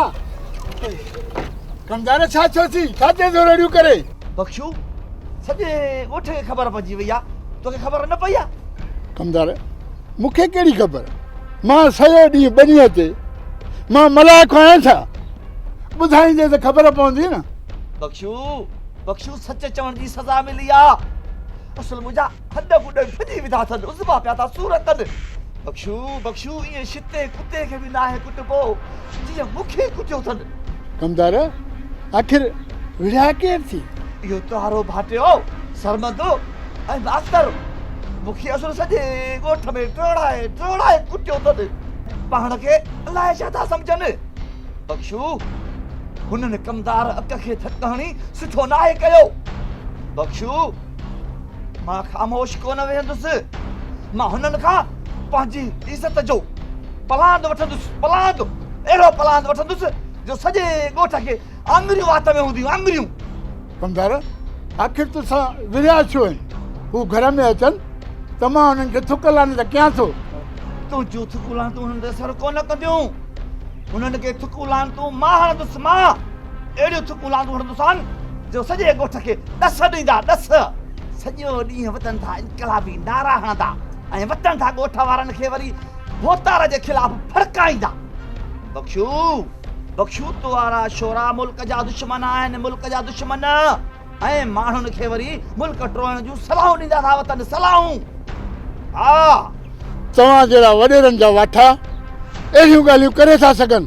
C: कमदार छा छोसी काथे जो रेडियो करे
B: बख्शू सॼे ॻोठ खे ख़बर पइजी वई आहे तोखे ख़बर न पई आहे
C: कमदार मूंखे कहिड़ी ख़बर मां सॼो ॾींहुं ॿनीअ ते मां मलाह खायां छा ॿुधाईंदे त ख़बर पवंदी न
B: बख्शू सच चवण जी सज़ा मिली आहे असल मुंहिंजा हॾ गुॾ फिजी विधा अथनि उज़बा पिया था सूर कनि बख्शू ईअं छिते कुते खे बि न आहे कुटिबो जीअं मूंखे कुटियो अथनि
C: कमदार आख़िर विढ़िया केरु थी
B: इहो तुहारो भाटियो सरमंदो ऐं मास्तर मूंखे असुल सॼे ॻोठ में टोड़ाए कुटियो अथनि पाण खे अलाए छा था सम्झनि। बख्शू हुननि कमदार अक खे थक हणी सुठो नाहे कयो। बख्शू मां ख़ामोश कोन वेहंदुसि, मां हुननि खां पंहिंजी इज़त जो पलांद वठंदुसि, पलांद अहिड़ो पलांद वठंदुसि जो सॼे ॻोठ खे आङुरियूं वात में हूंदियूं, आङुरियूं।
C: कमदार आख़िर तोसां विरिया छो आहिनि? हू घर में अचनि त मां हुननि खे थुक लाने त कयां थो।
B: तुंहिंजूं थुकूं लानतूं हुननि ते असरु कोन कंदियूं। हुननि खे थुकूं लानतूं मां हणंदुसि, मां अहिड़ियूं थुकूं लानतूं हणंदुसि जो सॼे ॻोठ खे ॾस ॾींदा, ॾस। सॼो ॾींहुं वतन था इनकलाबी नारा हणंदा ऐं वतन था ॻोठ वारनि खे वरी भोतार जे ख़िलाफ़ फड़काईंदा। बख्शू बख्शू तो वारा शोरा मुल्क जा दुश्मन आहिनि, मुल्क जा दुश्मन, ऐं माण्हुनि खे वरी मुल्क टोड़ण जूं सलाहूं ॾींदा था वतन, सलाहूं। हा
C: तव्हां जहिड़ा वॾेरनि जा वाठा अहिड़ियूं ॻाल्हियूं करे था सघनि।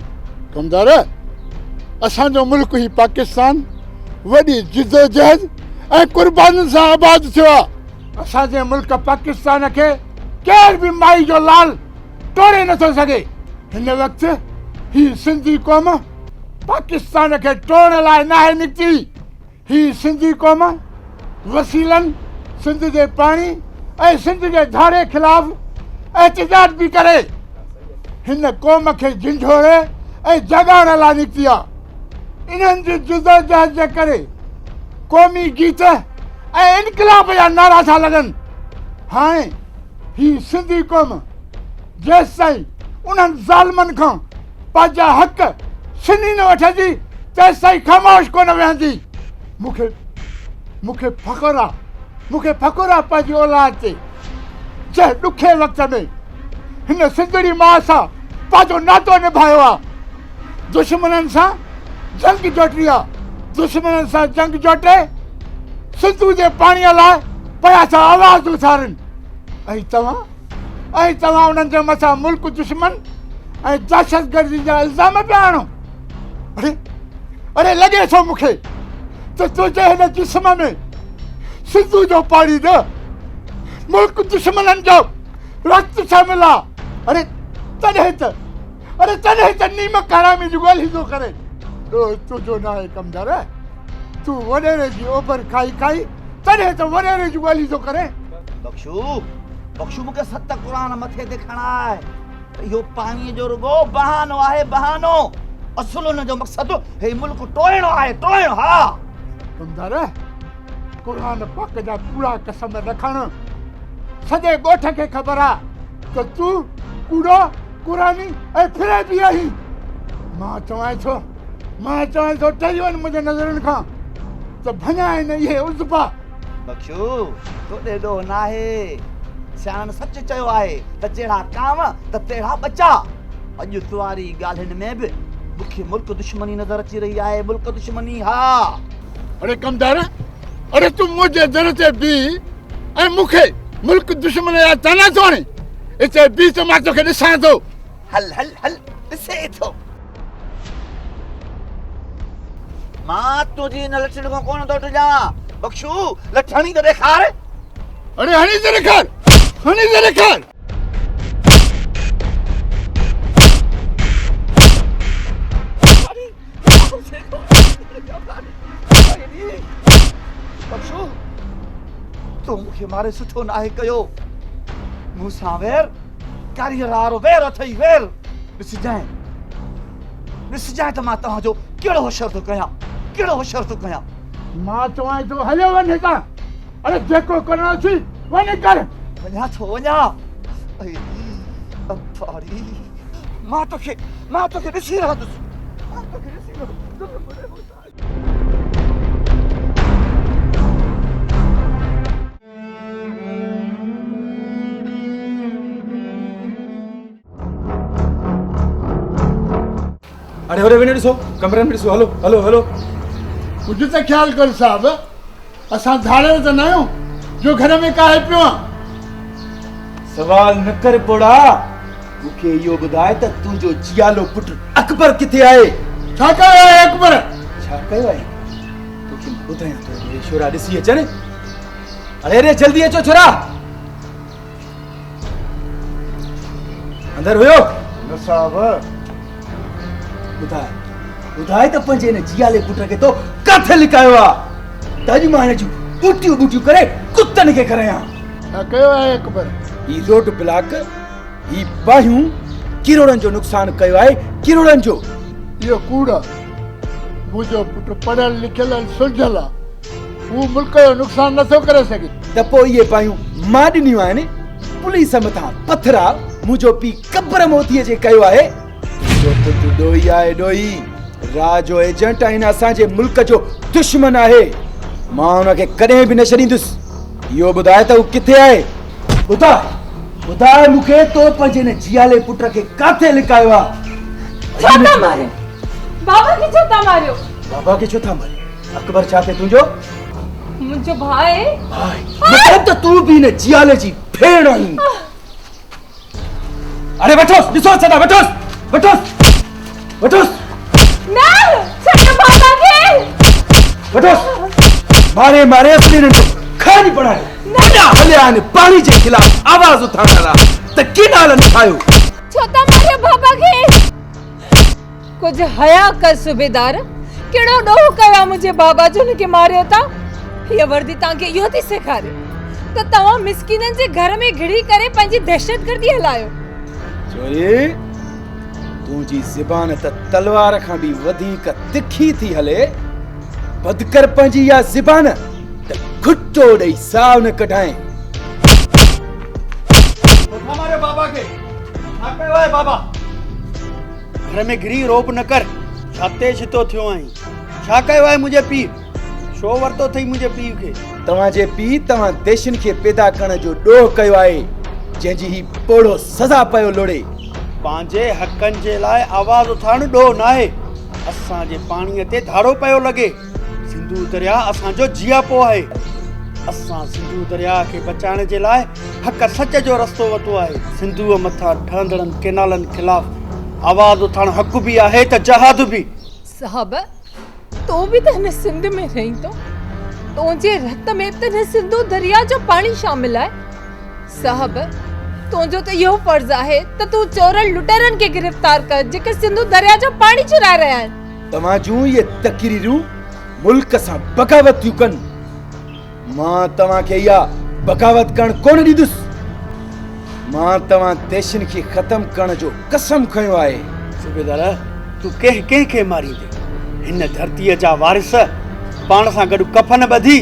C: कमदार असांजो मुल्क ही पाकिस्तान वॾी जिदोजहद ऐं क़ुर्बानियुनि सां आबाद थियो आहे। असांजे मुल्क पाकिस्तान खे केर बि माई जो लाल तोड़े नथो सघे। हिन वक़्तु ही सिंधी क़ौम पाकिस्तान खे टोड़ण लाइ नाहे निकिती। ही सिंधी क़ौम वसीलनि सिंध जे पाणी ऐं सिंध जे धारे ख़िलाफ़ एहतिजाज बि करे हिन क़ौम खे झंझोड़े ऐं जगाइण लाइ निकिती आहे। इन्हनि जी जिदोजहद जे करे क़ौमी गीत ऐं इनकलाब जा नारा था लॻनि। हाणे ही सिंधी क़ौम जेसि ताईं उन्हनि ज़ालिमनि खां पंहिंजा हक़ छिनी न वठंदी तेसि ताईं ख़ामोश कोन वेहंदी। मूंखे फ़ख़ुरु आहे पंहिंजी औलाद ते जंहिं ॾुखे वक़्त में हिन सिंधड़ी माउ सां पंहिंजो नातो निभायो आहे। दुश्मननि सां जंग जोटी आहे, दुश्मननि सां जंग जोटे सिंधू जे पाणीअ लाइ पिया था आवाज़ उथारनि। ऐं तव्हां उन्हनि जे मथां मुल्क दुश्मन ऐं दहशतगर्दी जा इल्ज़ाम पिया आणो। अरे लॻे थो मूंखे त तुंहिंजे हिन जिस्म में सिंधू जो पाणी न मुल्क दुश्मननि जो रक्त शामिल आहे। अरे तॾहिं त नीमक हरामी जी ॻोल्ही थो करे। तुंहिंजो न आहे कमदार, तूं वॾेरे जी ओभर खाई तॾहिं त वॾेरे जी ॻोल्ही थो करे।
B: बख्शू मूंखे सत क़ुरान मथे ते खणाए। इहो पाणीअ जो रुगो बहानो आहे, बहानो। असुल हुन जो मक़सदु हे मुल्क टोड़णो आहे, टोड़णो। हा
C: कमदार क़ुरान पाक जा कूड़ा कसम न खण। सॼे ॻोठ खे ख़बर आहे त तूं कूड़ो क़ुरानी ऐं फिरे बि आहीं। मां चवां थो टही वञ मुंहिंजे नज़रनि खां त भञा आहिनि इहे उज़बा।
B: बख्शू तोॾे ॾोह नाहे। सियाणनि सच चयो आहे त जहिड़ा कांव त तहिड़ा बचा। अॼु तुआरी ॻाल्हियुनि में बि मूंखे मुल्क दुश्मनी नज़र अची रही आहे, मुल्क दुश्मनी। हा
C: अरे कमदार, अरे तूं मुंहिंजे दर ते बीह ऐं मूंखे मुल्क दुश्मन जा ताना थो हणे। हिते बीह त मां तोखे ॾिसां थो।
B: हल ॾिसे थो। मां तुंहिंजी हिन लठड़ी खां कोन थो टुजां। बख्शू लठणी त ॾेखार।
C: अरे हणी त ॾेखार।
B: बख्शू तूं मूंखे मारे सुठो नाहे कयो। मूंसां वेर कारीगर वारो वेर अथई, वेर। ॾिसजांइ त मां तव्हांजो कहिड़ो होशियार थो कयां।
C: मां चवां थो हलियो वञ हितां। अरे जेको करणो थी वञ कर।
B: वञा। अम्पारी मां तोखे ॾिसी रहंदुसि।
I: अरे होरे वञो ॾिसो, कमरे में ॾिसो। हलो
C: कुझु त ख़्यालु कर साहब, असां धारे त न आहियूं जो घर में काहे पियो आहे।
I: सवाल न कर पोड़ा। मूंखे इहो ॿुधाए त तुंहिंजो जियालो पुटु अकबर किथे आहे?
C: छा कयो आहे अकबर?
I: तोखे ॿुधायां थो, मेरे छोरा ॾिसी अचनि। अरे जल्दी अचो छोरा। अंदर हुयो?
C: साहब
I: ॿुधाए ॿुधाए त पंहिंजे हिन जियाले पुट खे तो किथे लिकायो आहे त अॼु मां हिन जूं ॿूटियूं ॿूटियूं करे कुतनि खे करायां।
C: छा कयो आहे अकबर?
I: ही रोड ब्लॉक ही बाहियूं किरोड़नि जो नुक़सान कयो आहे, किरोड़नि जो।
C: इहो कूड़ आहे। मुंहिंजो पुटु पढ़ियल लिखियल ऐं सुलझियल आहे, हू मुल्क जो नुक़सान नथो करे सघे।
I: त पोइ इहे बाहियूं मां ॾिनियूं आहिनि, पुलिस मथां पथरा मुंहिंजो पीउ कब्र मोतीअ जे कयो आहे। मुंहिंजो पुटु ॾोही आहे, ॾोही राज जो एजेंट आहिनि, असांजे मुल्क जो दुश्मन आहे। मां हुनखे कॾहिं बि न छॾींदुसि। इहो ॿुधाए त हू किथे आहे? ॿुधाए मूंखे तो पंहिंजे हिन जियाले पुट खे किथे लिकायो आहे?
G: छो था मारियो? बाबा खे छो था मारियो?
I: बाबा खे छो था मारियो? अकबर छा थिए तुंहिंजो?
G: मुंहिंजो भाई
I: मतलब त तूं बि हिन जियाले जी भेण आहीं। अरे वठोस, ॾिसो सदा वठोस, वठोस, वठोस।
G: न छॾ बाबा खे।
I: वठोस। मारे मारे अपने नंढो खानी पड़ाए। नंढा हलिया आहिनि पाणी जे खिलाफ आवाज़ उथारण लाइ, त किनाल न ठाहियो।
G: छो था मारियो बाबा खे? कुछ हया कर सूबेदार, कहिड़ो ॾोह कयो आहे मुंहिंजे बाबा जो हुनखे मारियो था? हीअ वर्दी तव्हांखे इहो थी सेखारे त तव्हां मिसकिननि जे घर में घिड़ी करे पंहिंजी दहशतगर्दी हलायो।
I: चोरी तुंहिंजी ज़बान त तलवार खां बि वधीक तिखी थी हले। बदकर पंहिंजी इहा ज़बान त घुटो ॾेई साव न कढाए।
E: हमारे बाबा के छा कयो आहे बाबा? घर में घिरी रोप न कर। छाते छितो थियो आहीं? छा कयो आहे मुंहिंजे पीउ? छो वरतो अथई मुंहिंजे पीउ खे?
I: तव्हांजे पीउ तव्हां देशनि खे पैदा करण जो ॾोह कयो आहे, जंहिंजी ही पोड़ो सज़ा पियो लोड़े।
E: पंहिंजे हक़नि जे लाइ आवाज़ उथारण ॾोह न आहे। असांजे पाणीअ ते धारो पियो लॻे। सिंधू दरिया असांजो जियापो आहे। असां सिंधू दरिया खे बचाइण जे लाइ हक़ सच जो रस्तो वरितो आहे। सिंधूअ मथां ठहंदड़नि केनालनि खिलाफ़ आवाज़ उथारण हक़ बि आहे त जहाद बि।
G: साहब तो बि त हिन सिंध में रही तो, तुंहिंजे रत में त हिन सिंधू दरिया जो पाणी शामिल आहे। साहब तुंहिंजो त इहो फर्ज़ आहे त तूं चोरनि लुटेरनि खे गिरफ़्तार कर जेके सिंधू दरिया जो पाणी चुराए रहिया आहिनि।
I: तव्हां जूं इहे तकरीरूं मुल्क सां बग़ावत थियूं कनि। मां तव्हांखे इहा बग़ावत करणु कोन ॾींदुसि। मां तव्हां देशनि खे ख़तम करण जो कसम खयो आहे।
E: सूबेदार तूं कंहिंखे मारींदे? हिन धरतीअ जा वारिस पाण सां गॾु कफन ॿधी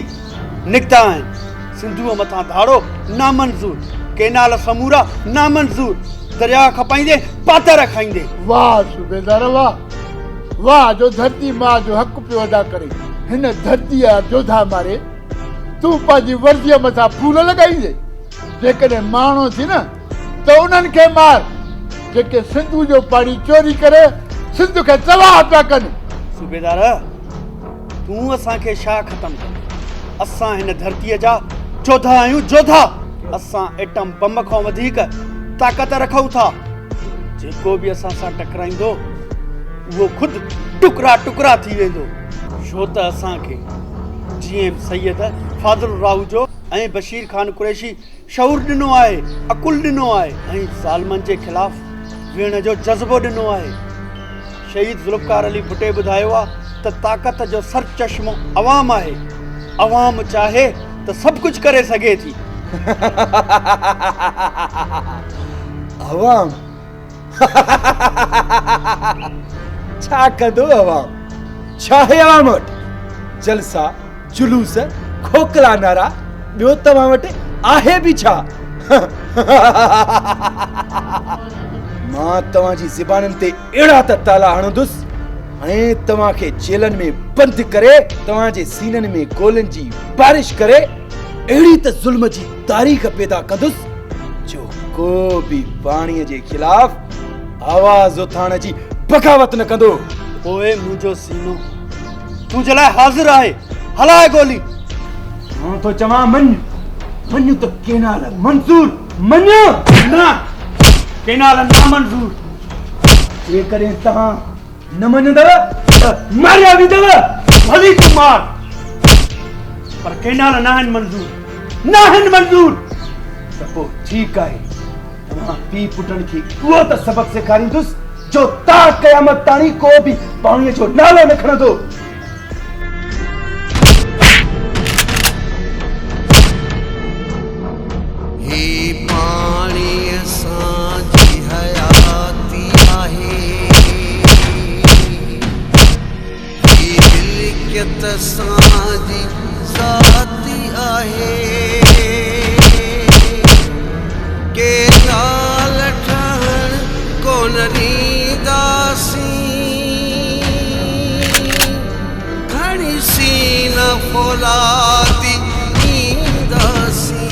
E: निकिता आहिनि। सिंधूअ मथां धाड़ो नामंज़ूर, केनाल समूरा नामंज़ूर, दरिया खपाईंदे पातर खाईंदे।
C: वाह सूबेदार वाह, वाह जो धरती मां जो हक़ पियो अदा करे। हिन धरती जा जोधा मारे तूं पंहिंजी वर्दीअ मथां फूल लॻाईंदे। जेकॾहिं माण्हू थी न त उन्हनि खे मार जेके सिंधू जो पाणी चोरी करे सिंध खे तबाह पिया कनि।
E: सूबेदार तूं असांखे छा ख़तम कर? असां हिन धरतीअ जा जोधा आहियूं, जोधा। असां एटम बम खां वधीक ताक़त रखूं था। जेको बि असां सां टकराईंदो उहो खुदि टुकड़ा टुकड़ा थी वेंदो। छो त असांखे जीअं सैयद फाज़िल राहू जो ऐं बशीर खान कुरैशी शऊर ॾिनो आहे, अकुल ॾिनो आहे ऐं ज़ालिमनि जे ख़िलाफ़ विहण जो जज़्बो ॾिनो आहे। शहीद ज़ुल्फ़कार अली भुट्टे ॿुधायो आहे त ताक़त जो सरचश्मो अवाम आहे। अवाम चाहे त सभु कुझु करे सघे थी।
I: अवाम छा कंदो अवाम? छा आहे अवाम वटि? जलसा, जुलूस, खोखला नारा, ॿियो तव्हां वटि आहे बि छा? मां तव्हांजी ज़बाननि ते अहिड़ा त ताला हणंदुसि ऐं तव्हांखे जेलनि में बंदि करे तव्हांजे सीननि में गोलनि जी बारिश करे अहिड़ी त ज़ुल्म जी तारीख़ पैदा कंदुसि जो को बि पाणीअ जे खिलाफ़ आवाज़ उथारण जी बग़ावत न कंदो।
E: पोइ मुंहिंजो सीनो तुंहिंजे लाइ हाज़िर आहे। हलाए गोली।
I: मां तो चवां मञ त केनाल मंज़ूर, मञ
E: न केनाल नामंज़ूर।
I: जेकॾहिं तव्हां न मञंदव त मारिया वेंदव।
E: भली तूं मार, पर केनाल न आहिनि मंज़ूर, न आहिनि मंज़ूर।
I: त पोइ ठीकु आहे, तव्हां पी पुटनि खे उहो त सबक सेखारींदुसि जो ता क़यामत ताणी को बि पाणीअ जो नालो न खणंदो।
J: ही पाणी असांजी हयाती आहे, ही मिल्कियत असांजी ज़ाती आहे। के नाल ठहण कोन ॾींदासीं, खणी सीन फौलादी ॾींदासीं।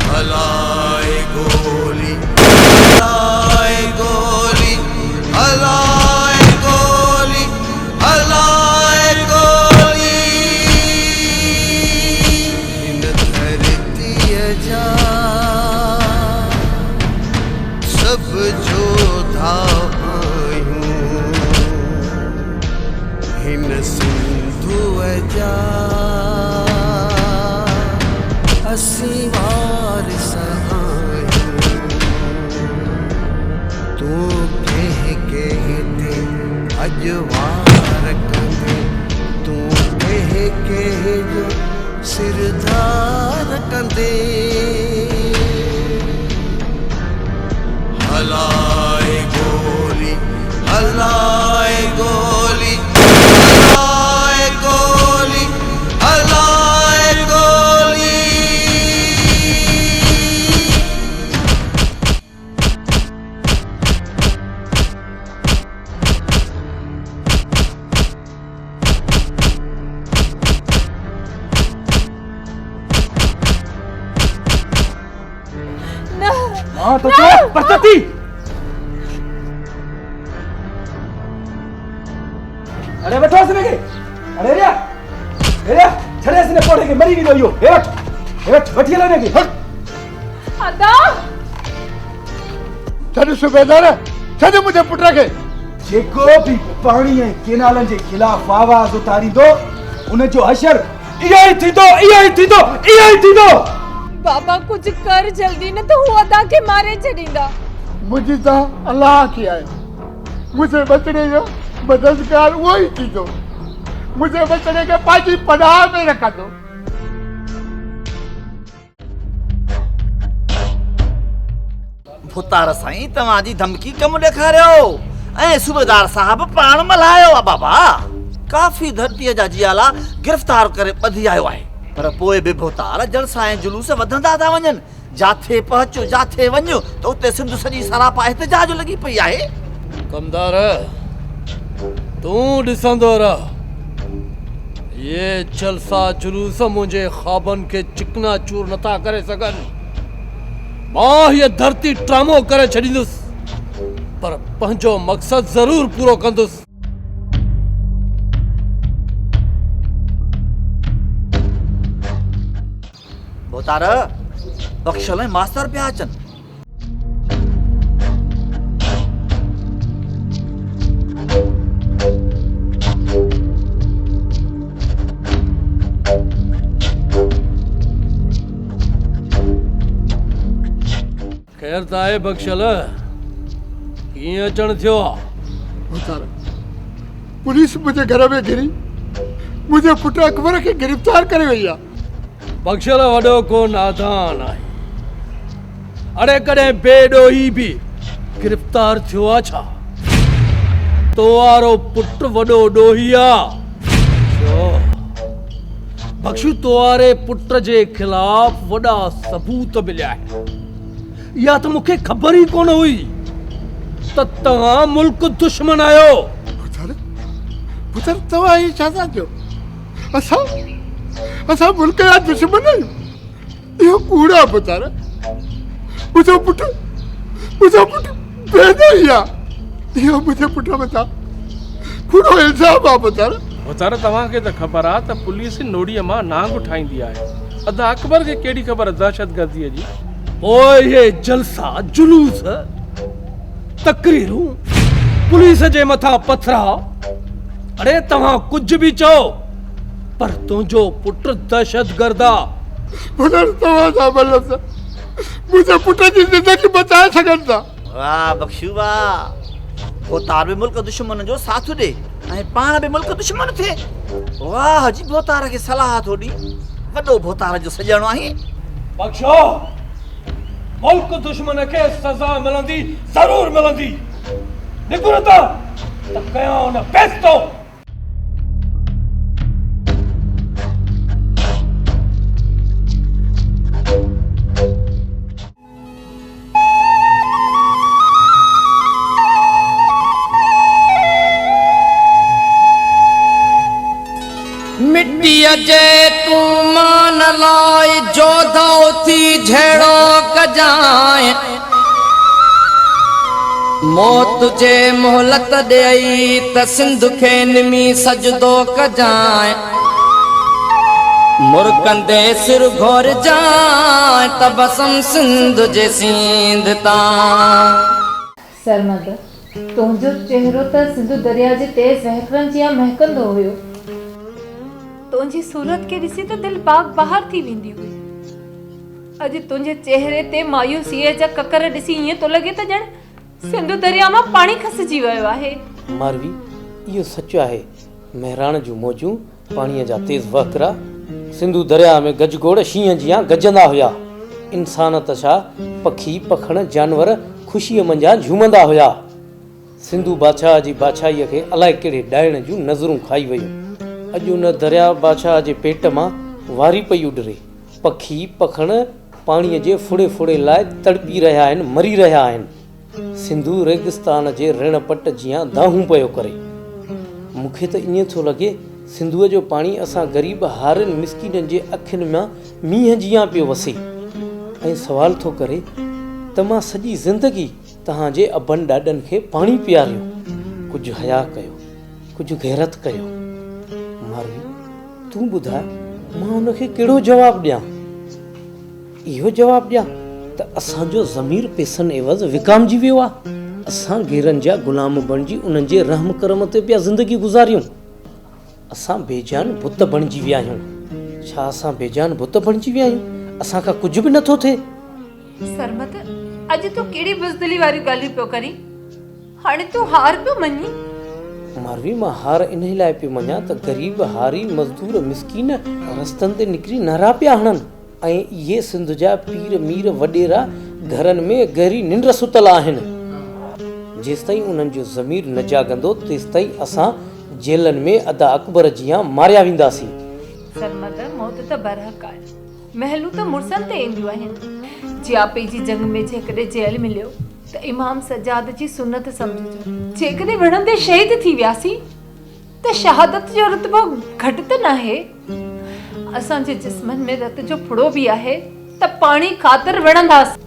J: हलाए गोली, हलाए गोली, हलाए गोली, हलाए गोली। हिन धरतीअ जा सब जोधा आहियूं, हिन सिंधुअ जा असीं वारिस आहियूं। तूं कंहिं कंहिं ते अॼु वार कंदे, तूं कंहिं कंहिं जो सिरदार कंदे। हलाए गोली, हलाए गोली, हलाए गोली, हलाए गोली।
I: हाँ तो क्या परतती? अरे बैठो इसने के, अरे रिया, छड़े इसने पड़े के मरी गई यो, बैठिए लेने की, हट।
G: अदा
C: छॾ सूबेदार, छॾ मुंहिंजे पुट खे।
I: जेको भी पाणी ऐं केनालनि जे खिलाफ़ आवाज़ उतारींदो, उन जो हशर इहो ई थींदो, इहो ई थींदो, इहो ई थींदो।
G: बाबा कुछ कर जल्दी, न तो हू अदा के मारे छॾींदा।
C: मुंहिंजी त अलाह खे आहे, मुंहिंजे बचड़े जो मददगार उहो ई थींदो, मुंहिंजे बचड़े खे पंहिंजी पनाह में रखंदो।
B: पुतार साईं तव्हांजी धमकी कम ॾेखारियो ऐं सूबेदार साहब पाण मल्हायो आहे बाबा। काफ़ी धरतीअ जा जियाला गिरफ़्तार करे ॿधी आयो आहे, पर पोइ बि भोतार जलसा ऐं जुलूस वधंदा था वञनि। जाथे पहुचो जाथे वञो त उते सिंध सॼी सरापा एहतिजाज लॻी पई आहे।
F: कमदार तूं ॾिसंदो रह, ये जलसा जुलूस मुंहिंजे ख्वाबनि खे चिकना चूर नथा करे सघनि। मां हीअ धरती ड्रामो करे छॾींदुसि, पर पंहिंजो मक़सदु ज़रूर पूरो कंदुसि।
B: भोतार बख्शल ऐं मास्तर पिया अचनि।
F: ख़ैर त आहे बख्शल, कीअं अचणु थियो आहे?
C: भोतार, पुलिस मुंहिंजे घर में घिरी मुंहिंजे पुट अकबर खे गिरफ़्तार करे वई आहे।
F: बख्शल वॾो को नादान आहे, अड़े कॾहिं बेॾोही बि गिरफ़्तार थियो आहे छा? तो वारो पुट वॾो ॾोही आहे। बख्शू तो वारे पुट जे ख़िलाफ़ वॾा सबूत मिलिया आहिनि। या तो मूंखे ख़बर ही कोन हुई त तव्हां मुल्क दुश्मन आहियो।
C: पुत्र तव्हां ही छा था चओ? असां मुल्क जा दुश्मन आहियूं? इहो कूड़ आहे पुत्र। मुंहिंजो पुट बेदोही आहे। इहो मुंहिंजे पुट मथां कूड़ो इल्ज़ाम आहे पुत्र।
D: पुत्र तव्हांखे त ख़बर आहे त पुलिस नोड़ीअ मां नांग ठाहींदी आहे। अदा अकबर खे कहिड़ी ख़बर दहशतगर्दीअ जी?
F: ओए ये जलसा जुलूस तकरीरूं पुलिस जे मथां पथराव, अरे तव्हां कुछ भी चओ पर तुंहिंजो पुट दहशतगर्द आहे।
C: उन्हनि तव्हां सां बल सां मुंहिंजे पुट जी ज़िंदगी बचाए सघनि था।
B: वाह बख्शू वाह, भोतार बि मुल्क दुश्मन जो साथ ॾे ऐं पाण बि मुल्क दुश्मन थिए। वाह जी, भोतार खे सलाह थो ॾी, वॾो भोतार जो सॼणो आहे।
F: बख्शो, मुल्क दुश्मन खे सज़ा मिलंदी, ज़रूर मिलंदी। निकुरता त कयां न बेस्तो।
K: मिट्टीअ जे तूं मान लाइ जोधा थी झेड़ो कजाए, मौत जे मोहलत ॾेई त सिंध खे निमी सजदो कजाए, मुर्कंदे सिर घोर जाए त बसम सिंध जे सींध तां।
G: सरमद, तुंहिंजो चेहरो त सिंधु दरिया जे तेज़ वहकरनि जी महकंदो हुयो। तुंहिंजी सूरत खे ॾिसी त दिलि बाग बहार थी वेंदी हुई। अॼु तुंहिंजे चेहरे ते मायूसीअ जा ककर ॾिसी ईअं थो लॻे त ॼण सिंधु दरिया मां पाणी खसिजी वियो आहे।
A: मारवी, इहो सच आहे। महिराण जूं मौजूं पाणीअ जा तेज़ वहकरा सिंधु दरिया में गजगोड़ शींहं जियां गजंदा हुया। इंसान त छा, पखी पखण जानवर ख़ुशीअ मंझां झूमंदा हुया। सिंधु बादशाह जी बादशाहीअ खे अलाए कहिड़े ॾाइण जूं नज़रूं खाई वयूं। अॼु उन दरिया बादशाह जे पेट मां वारी पई उॾरे। पखी पखण पाणीअ जे फुड़े फुड़े लाइ तड़पी रहिया आहिनि, मरी रहिया आहिनि। सिंधु रेगिस्तान जे ऋण पट जियां दाहूं पियो करे। मूंखे त ईअं थो लॻे सिंधुअ जो पाणी असां ग़रीब हारनि मिसकीननि जे अखियुनि मां मींहं जियां पियो वसे। ऐं सवाल थो करे त मां सॼी ज़िंदगी तव्हांजे अबनि ॾाॾनि खे पाणी पीआरियो, कुझु हया कयो, कुझु गैरत कयो। मारवी, तूं ॿुधाए मां हुनखे कहिड़ो जवाबु ॾियां? इहो जवाबु ॾियां त असांजो ज़मीर पैसनि एवज़ विकामजी वियो आहे। असां गेरनि जा ग़ुलाम बणिजी उन्हनि जे रहम करम ते पिया ज़िंदगी गुज़ारियूं। असां बेजान बुत बणिजी विया आहियूं। छा असां बेजान बुत बणिजी विया आहियूं? असांखां कुझु बि नथो थिए।
G: सरमत, अॼु तूं कहिड़ी बुज़दिली वारी ॻाल्हियूं पियो करीं? हाणे तूं हार पियो मञी?
A: मारवी, मां हार इन लाइ पियो मञां त ग़रीब हारी मज़दूर मिसकीन रस्तनि ते निकिरी नारा पिया हणनि ऐं इहे सिंध जा पीर मीर वॾेरा घरनि में गहरी निंड सुतल आहिनि। जेसिताईं उन्हनि जो ज़मीर न जागंदो तेसिताईं असां जेलनि में अदा अकबर जियां मारिया वेंदासीं।
G: सरमद, मौत त बरहक आहे, महलूं त मुड़सनि ते ईंदियूं आहिनि। जियापे जी जंग में जेकॾहिं जेल मिलियो त इमाम सजाद जी सुन्नत सम्झिजो। जेकॾहिं विढ़ंदे शहीद थी वियासीं त शहादत जो रुतबो घटि त न आहे। असांजे जिस्मनि में रत जो फुड़ो बि आहे त पाणी ख़ातिर विढ़ंदासीं।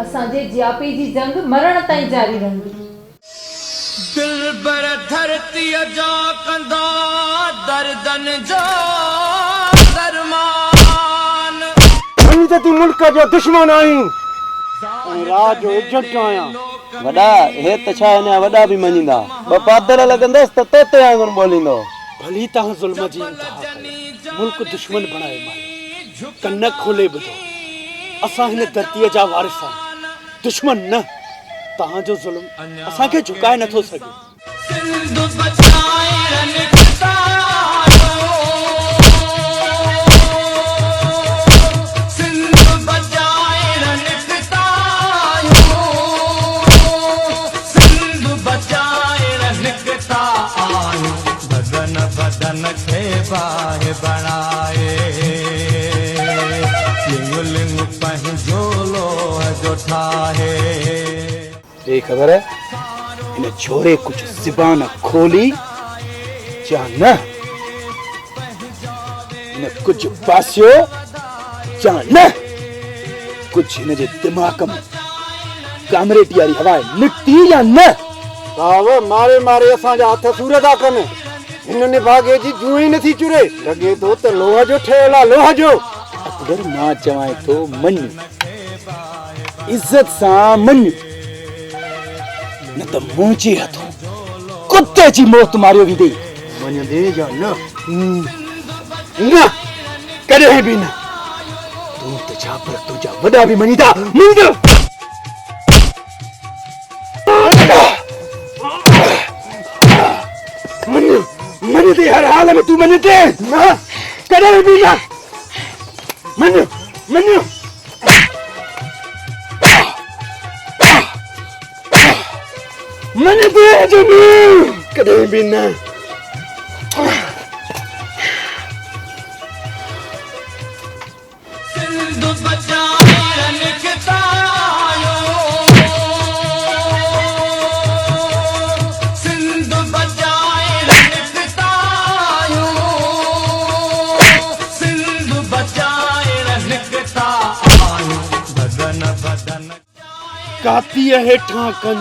G: असांजे जियापे जी जंग मरण ताईं जारी रहंदी।
K: दिल बर धरतीअ जा कंदा दर्दन जो दरमान।
E: त तूं मुल्क जो दुश्मन आहीं ऐं राज जो एजेंट आहियां।
L: वॾा हे त छा हिन वॾा बि मञींदा, ॿ पादर लॻंदसि त तोते वांगुरु ॿोलींदो।
E: भली तव्हां ज़ुल्म जी इंतिहा कयो, मुल्क दुश्मन बणाए मारियो। कन खोले ॿुधो, असां हिन धरतीअ जा वारिस आहियूं, दुश्मन न। तव्हांजो ज़ुल्म असांखे झुकाए नथो सघे।
J: बदन खे बाहि बणाए लिंग लिंग पंहिंजो लोह जो ठाहे।
E: ये खबर है इन छोरे कुछ ज़बान खोली या न, इन कुछ पासियो या न, कुछ इन जे दिमाग में कामरेटी वारी हवा निकती या न।
M: भाव मारे मारे असांजा हथ सूर था कनि। हिन भागे जी जूं ई नथी चुरे, लॻे थो त लोह जो ठहियल आहे, लोह जो।
E: अकबर मां चवां थो मञ, इज्जत सां मञ, न त मुंहिंजे हथों कुत्ते जी मौत मारियो वेंदी।
M: मञंदे या न?
E: न, कॾहिं बि न।
M: छा पर तुझा वॾा बि मञीदा मुंद मन ते हर हाल में तू मन ते ना कॾहिं बि न मन ते जमी कॾहिं बि न काती हेठां कन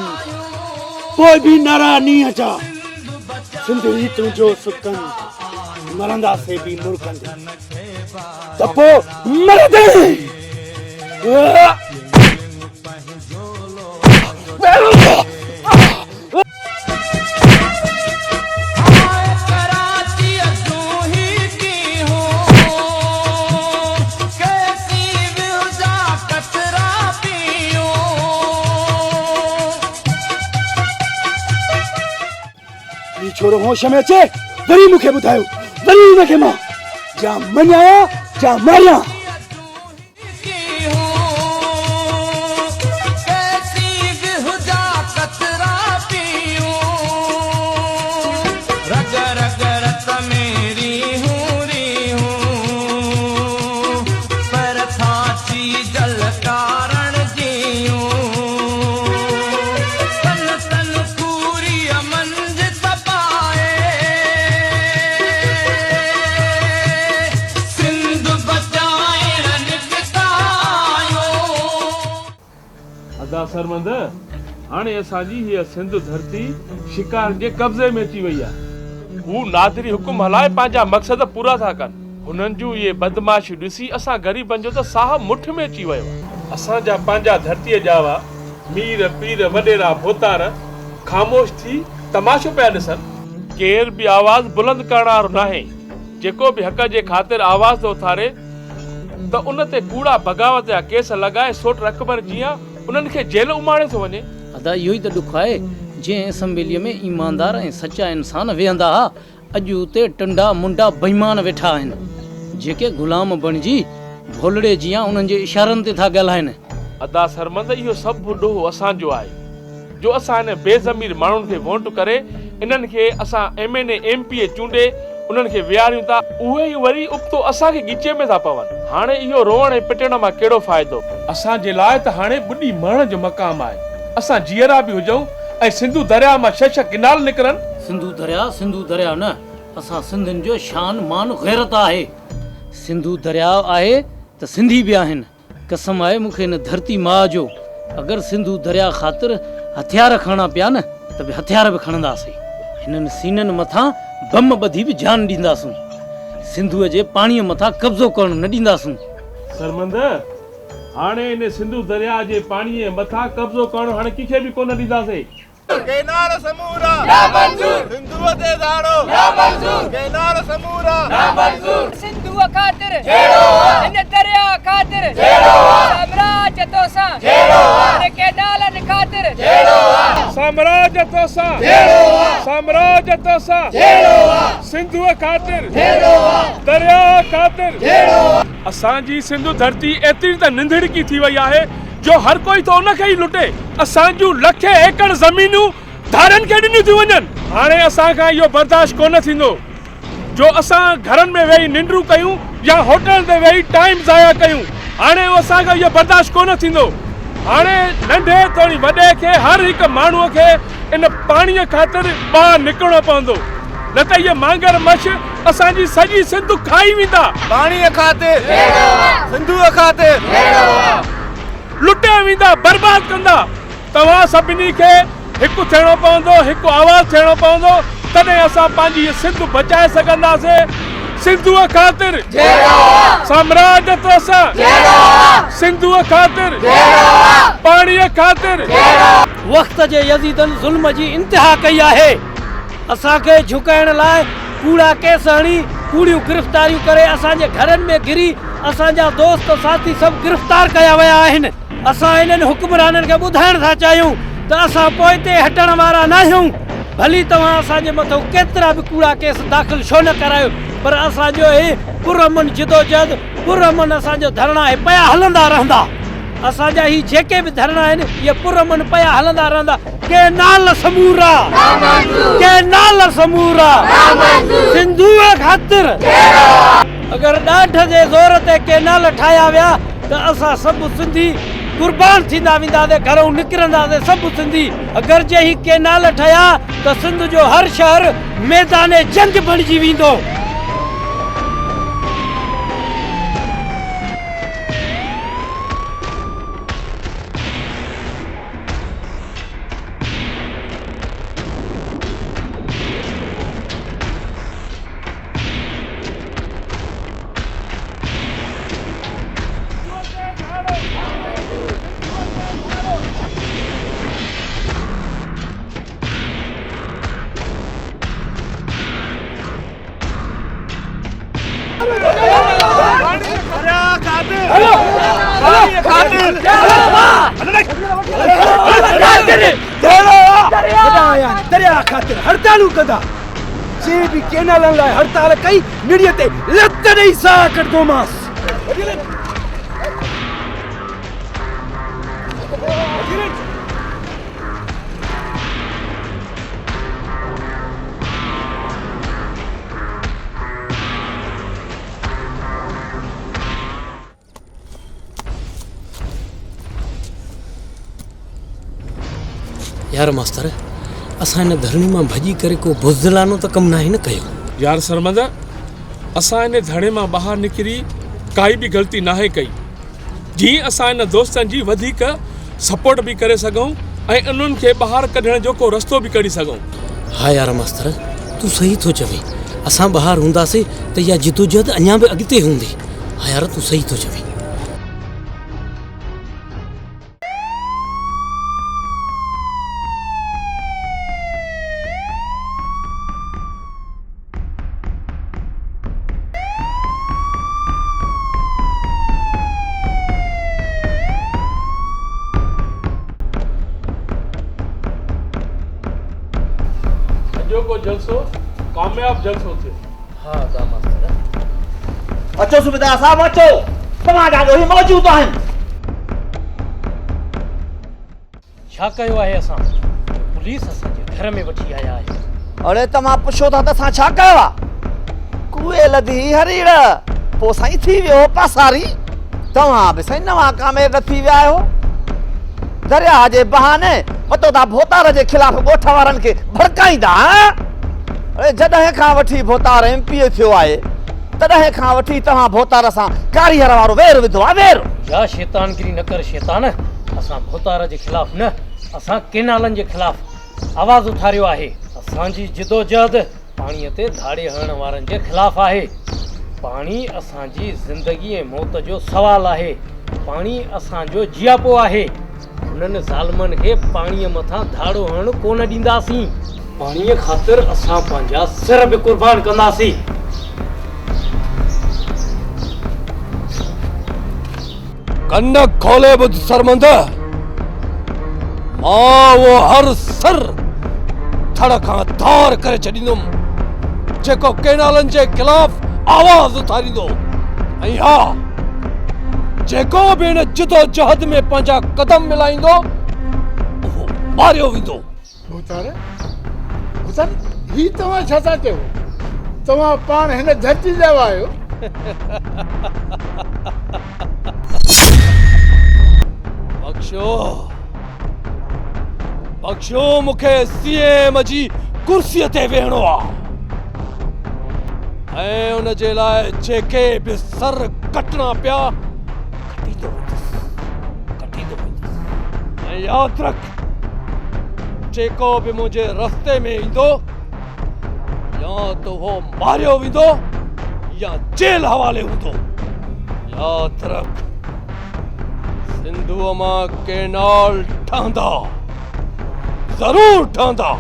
M: कोई भी नारा नहीं अचा सिंधरी तुझो सुकन मरंदा से भी मुर्कन तपो मर दे छोरो होश में अचे वरी मूंखे ॿुधायो वरी हुनखे मां जा मञाया जा मारिया
D: सरमंद हाणे असांजी हीअ सिंध धरती शिकार जे कब्ज़े में अची वई आहे हू नादरी हुकुम हलाए पंहिंजा मक़सद पूरा था कनि हुननि जूं इहे बदमाशियूं ॾिसी असां ग़रीबनि जो त साह मुठ में अची वियो आहे असांजा पंहिंजा धरतीअ जा हुआ मीर पीर वॾेरा भोतार ख़ामोश थी तमाशो पिया ॾिसनि केर बि आवाज़ बुलंद करण वारो नाहे जेको बि हक़ जे ख़ातिर आवाज़ थो उथारे त उन ते कूड़ा बग़ावत जा केस लॻाए सोट रक़बर जीअं उन्हनि खे जेल उमाड़े थो वञे
A: अदा इहो ई त ॾुख आहे जंहिं असेंबलीअ में ईमानदार ऐं सचा इंसान वेहंदा हुआ अॼु उते टंडा मुंडा बेईमान वेठा आहिनि जेके ग़ुलाम बणिजी भोलड़े जीअं उन्हनि जे इशारनि ते था ॻाल्हाइनि
D: अदा सरमंद इहो सभु ॾोहो असांजो आहे जो असां हिन बेज़मीर माण्हुनि खे वोट करे इन्हनि खे असां MNA MPA चूंडे उन्हनि खे विहारियूं था उहे ई वरी उबतो असांखे ॻीचे में था पवनि हाणे इहो रोअण ऐं पिटण मां कहिड़ो फ़ाइदो असांजे लाइ त हाणे ॿुॾी मरण जो मक़ाम आहे असां जीअरा बि हुजऊं ऐं सिंधु दरिया मां 6 किनाल निकिरनि सिंधु दरिया न असां सिंधियुनि जो शान मान गैरत आहे सिंधु दरिया आहे त सिंधी बि आहिनि कसम आहे मूंखे हिन धरती माउ जो अगरि सिंधु दरिया ख़ातिर हथियार खणणा पिया न त बि हथियार बि खणंदासीं हिननि सीननि मथां बम ॿधी बि जान ॾींदासूं सिंधुअ जे पाणीअ मथां कब्ज़ो करणु न ॾींदासूं सरमंद हाणे इन सिंधु दरिया जे पाणीअ मथां कब्ज़ो करणु हाणे कंहिंखे बि कोन ॾींदासीं
N: केनार समूरा ना मंजूर सिंधुअ ते दाड़ो ना मंजूर केनार समूरा ना मंजूर
O: सिंधुअ ख़ातिर
N: जेड़ो
O: इन दरिया ख़ातिर
N: जेड़ो
O: साम्राज्य तोसां
N: जेड़ो
O: इन केनालनि ख़ातिर
N: जेड़ो
D: साम्राज्य तोसां
N: जेड़ो
D: साम्राज्य तोसां
N: जेड़ो
D: सिंधुअ ख़ातिर
N: जेड़ो
D: दरिया ख़ातिर
N: जेड़ो
D: असांजी सिंधु धरती एतिरी त निंधड़की थी वई आहे जो हर कोई तो उनखे ई लुटे असांजूं लखे एकड़ ज़मीनूं धारनि खे ॾिनियूं थियूं वञनि हाणे असांखां इहो बर्दाश्त कोन थींदो जो असां घरनि में वेही निंड्रू कयूं या होटल ते वेही टाइम ज़ाया कयूं हाणे असांखां इहो बर्दाश्त कोन थींदो हाणे नंढे तोड़ी वॾे खे हर हिकु माण्हूअ खे इन पाणीअ ख़ातिर ॿाहिरि निकिरणो पवंदो न त इहे मांगर मछ असांजी सॼी सिंधु खाई वेंदा
N: पाणीअ ख़ातिर सिंधुअ ख़ातिर
D: लुटे वेंदा बर्बाद कंदा तव्हां सभिनी खे हिकु थियणो पवंदो हिकु आवाज़ थियणो पवंदो तॾहिं असां पंहिंजी सिंधु बचाए सघंदासीं सिंधुअ ख़ातिर साम्राज्य तोसां सिंधुअ ख़ातिर पाणीअ ख़ातिर
A: वक़्त जे यज़ीदनि ज़ुल्म जी इंतिहा कई आहे असांखे झुकाइण लाइ कूड़ा केस हणी कूड़ियूं गिरफ़्तारियूं करे असांजे घरनि में घिरी असांजा दोस्त साथी सब गिरफ्तार कया विया आहिनि। असां इन्हनि हुक्मराननि खे ॿुधाइण था चाहियूं त असां पोइ ते हटण वारा न आहियूं। भली तव्हां असांजे मथां केतिरा बि कूड़ा केस दाख़िल छो न करायो, पर असांजो हे पुरअमन जिदोजहद पुरअमन असांजो धरना हे पिया हलंदा रहंदा। असांजा ही जेके बि धरना आहिनि इहे पुरअमन पिया हलंदा रहंदा। के नाल समूरा के नाल समूरा सिंधुअ ख़ातिर अगरि ॾाढ जे ज़ोर ते केनाल ठाहिया विया त असां सभु सिंधी कुर्बान थींदा वेंदासीं, घरों निकिरंदासीं सभु सिंधी। अगरि जे ही केनाल ठहिया त सिंध जो हर शहर मैदान जंग बणिजी वेंदो।
E: दरिया ख़ातिर हड़तालू कंदा जे बि केनालनि लाइ हड़ताल कई निड़ीअ ते लत ॾेई साह कढंदोमांसि।
A: यार मास्तर, असां हिन धरणी मां भॼी करे को बुज़दिलानो त कमु नाहे न कयो।
D: यार सरमंद, असां हिन धरणे मां ॿाहिरि निकिरी काई बि ग़लती नाहे कई। जीअं असां हिन दोस्तनि जी वधीक सपोर्ट बि करे सघूं ऐं उन्हनि खे ॿाहिरि कढण जो को रस्तो बि कढी सघूं।
A: हा यार मास्तर, तूं सही थो चवे। असां ॿाहिरि हूंदासीं त इहा जिदोजहद अञा बि अॻिते हूंदी। हा यार तूं सही थो चवे।
D: को जलसो कामयाब जलसो थे।
A: हाँ दा मास्तर।
B: अचो सुबेदार साहब अचो, तव्हांजा ॾोही मौजूद आहिनि।
A: छा कयो आहे असां? पुलिस असांजे घर में वठी आया आहे।
B: अरे तव्हां पुछो था त असां छा कयो आहे? कुए लधी हरीड़ पोइ साईं थी वियो पासारी। तव्हां बि साईं नवां कामेब थी विया आहियो। दरिया जे बहाने पतो था भोतार जे खिलाफ़ ॻोठ वारनि खे भड़काईंदा। अरे जॾहिं खां वठी भोतार MP थियो आहे तॾहिं खां वठी तव्हां भोतार सां कारीहर वारो वेर विधो आहे। वेर
A: या शैतानगिरी न कर शैतान। असां भोतार जे खिलाफ़ न, असां केनालनि जे खिलाफ़ आवाज़ उथारियो आहे। असांजी जिदोजहद पाणीअ ते धाड़े हणण वारनि जे खिलाफ़ आहे। पाणी असांजी ज़िंदगी ऐं मौत जो सवाल आहे। पाणी असांजो जियापो आहे। उन्हनि ज़ालमनि खे पाणीअ मथां धाड़ो हणण कोन ॾींदासीं। पाणीअ ख़ातिर असां पंहिंजा सिर बि कुर्बान कंदासीं।
F: कन्न खोले ॿुध सरमंद, मां वो हर सर थड़ खां धार करे छॾींदुमि जेको केनालनि जे खिलाफ़ आवाज़ उथारींदो। ऐं हा, जेको बि हिन जिदोजहद में पंहिंजा कदम मिलाईंदो उहो मारियो वेंदो।
C: भोतार ही तव्हां छा था चयो? तव्हां पाण हिन धरती जा आहियो।
F: बख्शो मूंखे CM जी कुर्सीअ ते वेहणो आहे ऐं उन जे लाइ जेके बि सर कटणा पिया ऐं यादि रख, जेको बि मुंहिंजे रस्ते में ईंदो या त उहो मारियो वेंदो या जेल हवाले हूंदो। यादि रख, सिंधुअ मां केनाल ठहंदा, ज़रूर ठहंदा।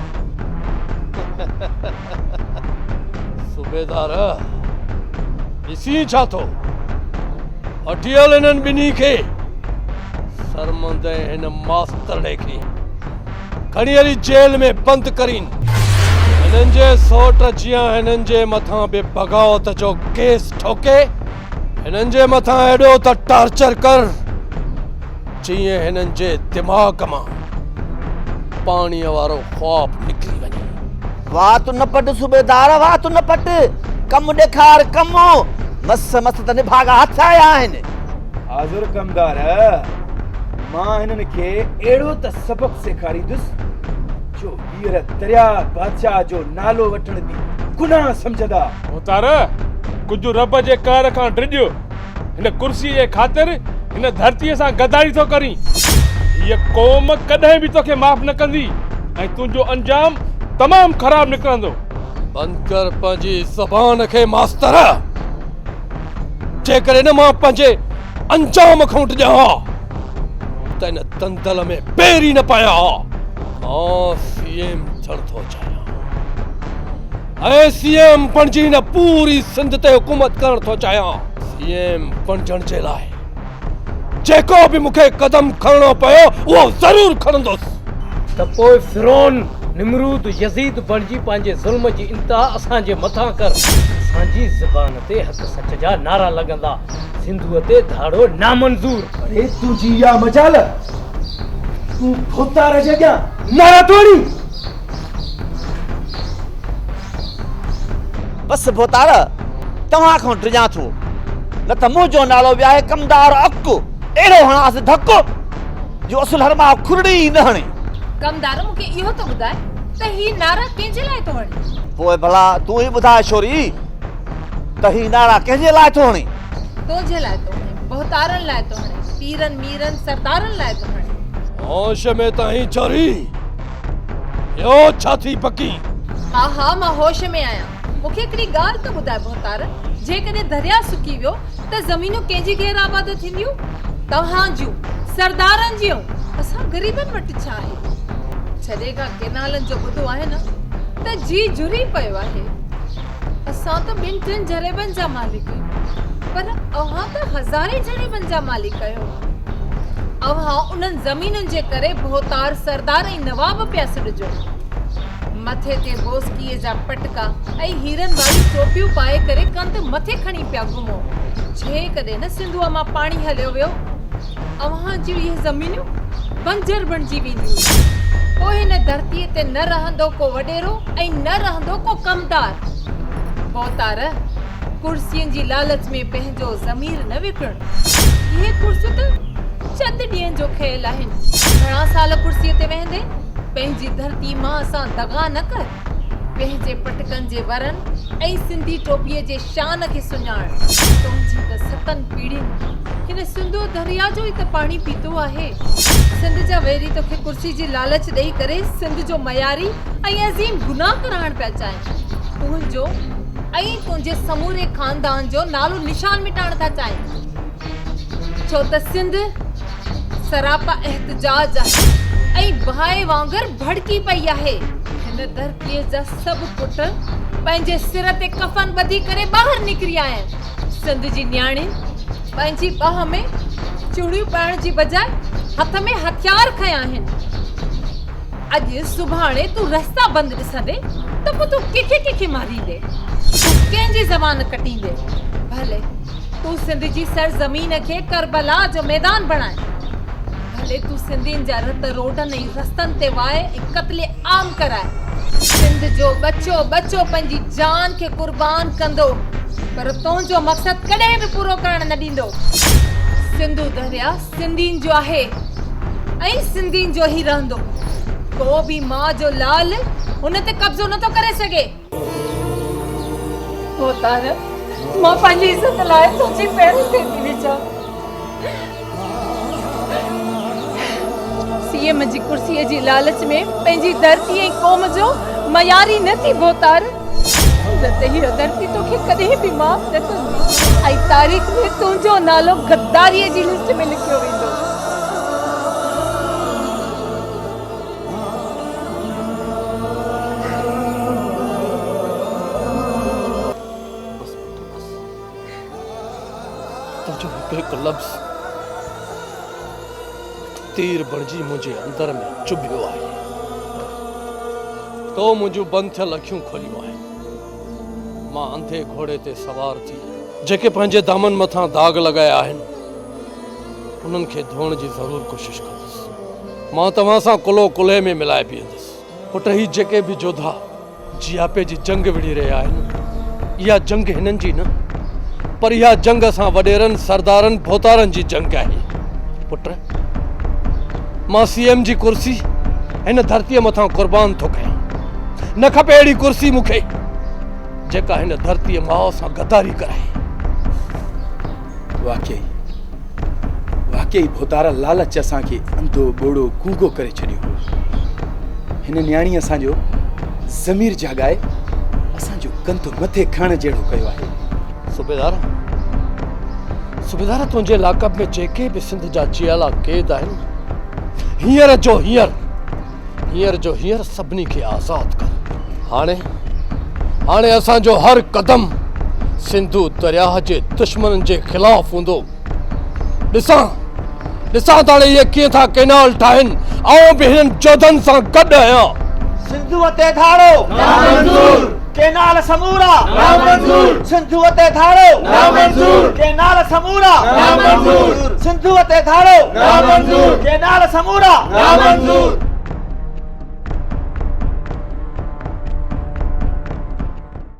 F: सूबेदार ॾिसी छा थो? अटियल इन्हनि ॿिन्ही खे शर्मंदे हिन मास्तरड़े खे खणी हली जेल में बंदि करीन। हिननि जे सौट जीअं हिननि जे मथां बि बग़ावत जो केस ठोके, हिननि जे मथां एॾो त टार्चर कर जीअं हिननि जे दिमाग़ मां पाणीअ वारो ख्वाब निकिरी वञे।
B: वाह तू न पट सूबेदार, वाह तू न पट, कम ॾेखार कम, मस मस त निभागा हथ आया आहिनि।
I: हाज़ुर कमदार, मां हिननि खे अहिड़ो त सबक सेखारींदुसि जो वीर दरिया बादशाह जो नालो वठण बि गुनाह समझदा।
D: मुतार कुझु रब जे कहर खां ड्रिजो, हिन कुर्सी जे ख़ातिर हिन धरतीअ सां गद्दारी थो करी। हीअ क़ौम कॾहिं बि तोखे माफ़ न कंदी ऐं तुंहिंजो अंजाम तमाम ख़राब निकिरंदो।
F: बंद कर पंहिंजी ज़बान खे मास्तर। जेकर न मां पंहिंजे अंजाम खां ॼां त हिन तंदल में पेर ई न पाया। मां सीएम थियण थो चाहियां ऐं सीएम बणिजी हिन पूरी सिंध ते हुकूमत करण थो चाहियां। सीएम बणजण जे लाइ जेको बि मूंखे कदम खणणो पियो उहो ज़रूर खणंदुसि।
A: त पोइ फिरौन, निमरूद, यज़ीद बणिजी पंहिंजे ज़ुल्म जी इंतहा असांजे मथां कर। असांजी ज़बान ते हक़ सच जा नारा लॻंदा, सिंधुअ ते धाड़ो नामंज़ूर।
I: अरे तुझी या मजाल, तू भोतार जॻह नारा तोड़ी।
B: बस भोतार, तव्हां खां ड्रिजां थो, न त मुंहिंजो नालो बि आहे कमदार अक्कु। अहिड़ो हणांसि धक्को जो असुल हर मां खुरड़ी ई न हणे।
G: कमदार मूंखे इहो त ॿुधाए त ही नारा कंहिंजे लाइ थो हणे?
B: पोइ भला तूं ई ॿुधाए छोरी त ही नारा कंहिंजे लाइ थो हणे?
G: तुंहिंजे लाइ थो हणे, बहुतारनि लाइ थो हणे, पीरनि मीरनि सरदारनि लाइ थो हणे।
F: होश में ताईं चोरी यो छा थी पकी?
G: हा हा मां होश में आहियां। मूंखे हिकिड़ी ॻाल्हि त ॿुधाए बहुतार, जेकॾहिं दरिया सुकी वियो त ज़मीनूं कंहिंजी गैर आबाद थींदियूं? तव्हां जूं, सरदारनि जूं। असां ग़रीबनि वटि छा आहे? छॾे खां केनालनि जो ॿुधो आहे न त जी जुरी पियो आहे। असां त ॿिनि टिनि जरेबनि जा मालिक आहियूं, पर अव्हां त हज़ारे जरेबनि जा मालिक आहियो। अव्हां उन्हनि ज़मीनुनि जे करे बहुतार सरदार ऐं नवाब पिया सॾिजो। मथे ते बोस्कीअ जा पटका ऐं हीरनि वारी टोपियूं पाए करे कंध मथे खणी पिया घुमो। जेकॾहिं न सिंधुअ मां पाणी हलियो वियो, अव्हां जूं इहे ज़मीनूं बंजर बणिजी वेंदियूं। पोइ हिन धरतीअ ते न रहंदो को वॾेरो ऐं न रहंदो को कमदार। बहुतार, कुर्सियुनि जी लालच में पंहिंजो ज़मीर न विकिणो। इहे कुर्सियूं त चंद ॾींहंनि जो खेल आहिनि। घणा साल कुर्सीअ ते वेहंदे पंहिंजी धरती मां असां दगा न कर। पंहिंजे पटकनि जे वरनि ऐं सिंधी टोपीअ जे शान खे सुञाण। तुंहिंजी त 7 पीढ़ियुनि हिन सिंधु दरिया जो ई त पाणी पीतो आहे। सिंध जा वेरी तोखे कुर्सी जी लालच ॾेई करे सिंध जो मयारी ऐं अज़ीम गुनाह कराइण पिया चाहिनि। तुंहिंजो ऐं तुंहिंजे समूरे खानदान जो नालो निशान मिटाइण था चाहिनि। छो त सिंध सरापा एहतजाज आहे ऐं बहाए वांगर भड़की पई आहे। हिन धरतीअ जा सभु पुट पंहिंजे सिर ते कफन ॿधी करे ॿाहिरि निकिरी आया आहिनि। सिंध जी न्याणियुनि पंहिंजी बाह में चूड़ियूं पाइण जी बजाय हथ में हथियार खया आहिनि। अॼु सुभाणे तूं रस्ता बंदि ॾिसंदे त पोइ तूं कंहिंखे मारींदे, तूं कंहिंजी ज़बान कटींदे। भले तूं सिंध जी सरज़मीन खे करबला जो मैदान बणाए, भले तूं सिंधियुनि जा रत रोडनि ऐं रस्तनि ते वाए ऐं क़त्ले आम कराए। सिंध जो बचो बचो पंहिंजी जान खे कुर्बान कंदो, पर तुंहिंजो मक़सदु कॾहिं बि पूरो करण न ॾींदो। सिंधु दरिया सिंधियुनि जो आहे ऐं सिंधियुनि जो ई रहंदो। को बि मां जो लाल हुन ते कब्ज़ो नथो करे सघे। बहुतार, मां पंहिंजी इज़त लाइ तुंहिंजी पैरनि ते थी विझां। सीएम जी कुर्सीअ जी लालच में पंहिंजी धरती ऐं क़ौम जो मयारी न थी बहुतार। न त हीअ धरती तोखे कॾहिं बि माफ़ न कंदी ऐं तारीख़ में तुंहिंजो नालो गद्दारीअ जी लिस्ट में लिखियो वेंदो।
F: हिकु लफ़्ज़ तीर बणिजी मुंहिंजे अंदर में चुभियो आहे। तो मुंहिंजूं बंदि थियल अखियूं खोलियूं आहिनि। मां अंधे घोड़े ते सवार थी जेके पंहिंजे दामन मथां दाग लॻाया आहिनि उन्हनि खे धोइण जी ज़रूरु कोशिशि कंदुसि। मां तव्हां सां कुलो कुल्हे में मिलाए बीहंदुसि। पुट ही जेके बि जोधा जियापे जी जंग विड़ी रहिया आहिनि, इहा जंग हिननि जी न, पर इहा जंग असां वॾेरनि सरदारनि भोतारनि जी जंग आहे। पुट मां CM जी कुर्सी हिन धरतीअ मथां क़ुर्बान थो कयां। न खपे अहिड़ी कुर्सी मूंखे जेका हिन धरतीअ माउ सां गद्दारी कराए।
I: वाकई भोतारा लालच असांखे अंधो बोड़ो गूंगो करे छॾियो। हिन न्याणी असांजो ज़मीर जाॻाए असांजो कंधु मथे खणण जहिड़ो कयो आहे।
F: सूबेदार तुंहिंजे लाक़ब में जेके बि सिंध जा जियाला क़ैद आहिनि, हींअर जो हींअर सभिनी खे आज़ाद कर। हाणे असांजो हर कदम सिंधु दरिया जे दुश्मननि जे ख़िलाफ़ हूंदो। ॾिसां त हाणे इहे कीअं था केनाल ठाहिनि, आउं बि हिननि जोधनि सां गॾु आहियां।
B: सिंधुअ ते धाड़ो नामंज़ूर, केनाल समूरा नामंज़ूर, सिंधुअ ते धाड़ो नामंज़ूर, केनाल समूरा नामंज़ूर, सिंधुअ ते धाड़ो नामंज़ूर, केनाल समूरा नामंज़ूर।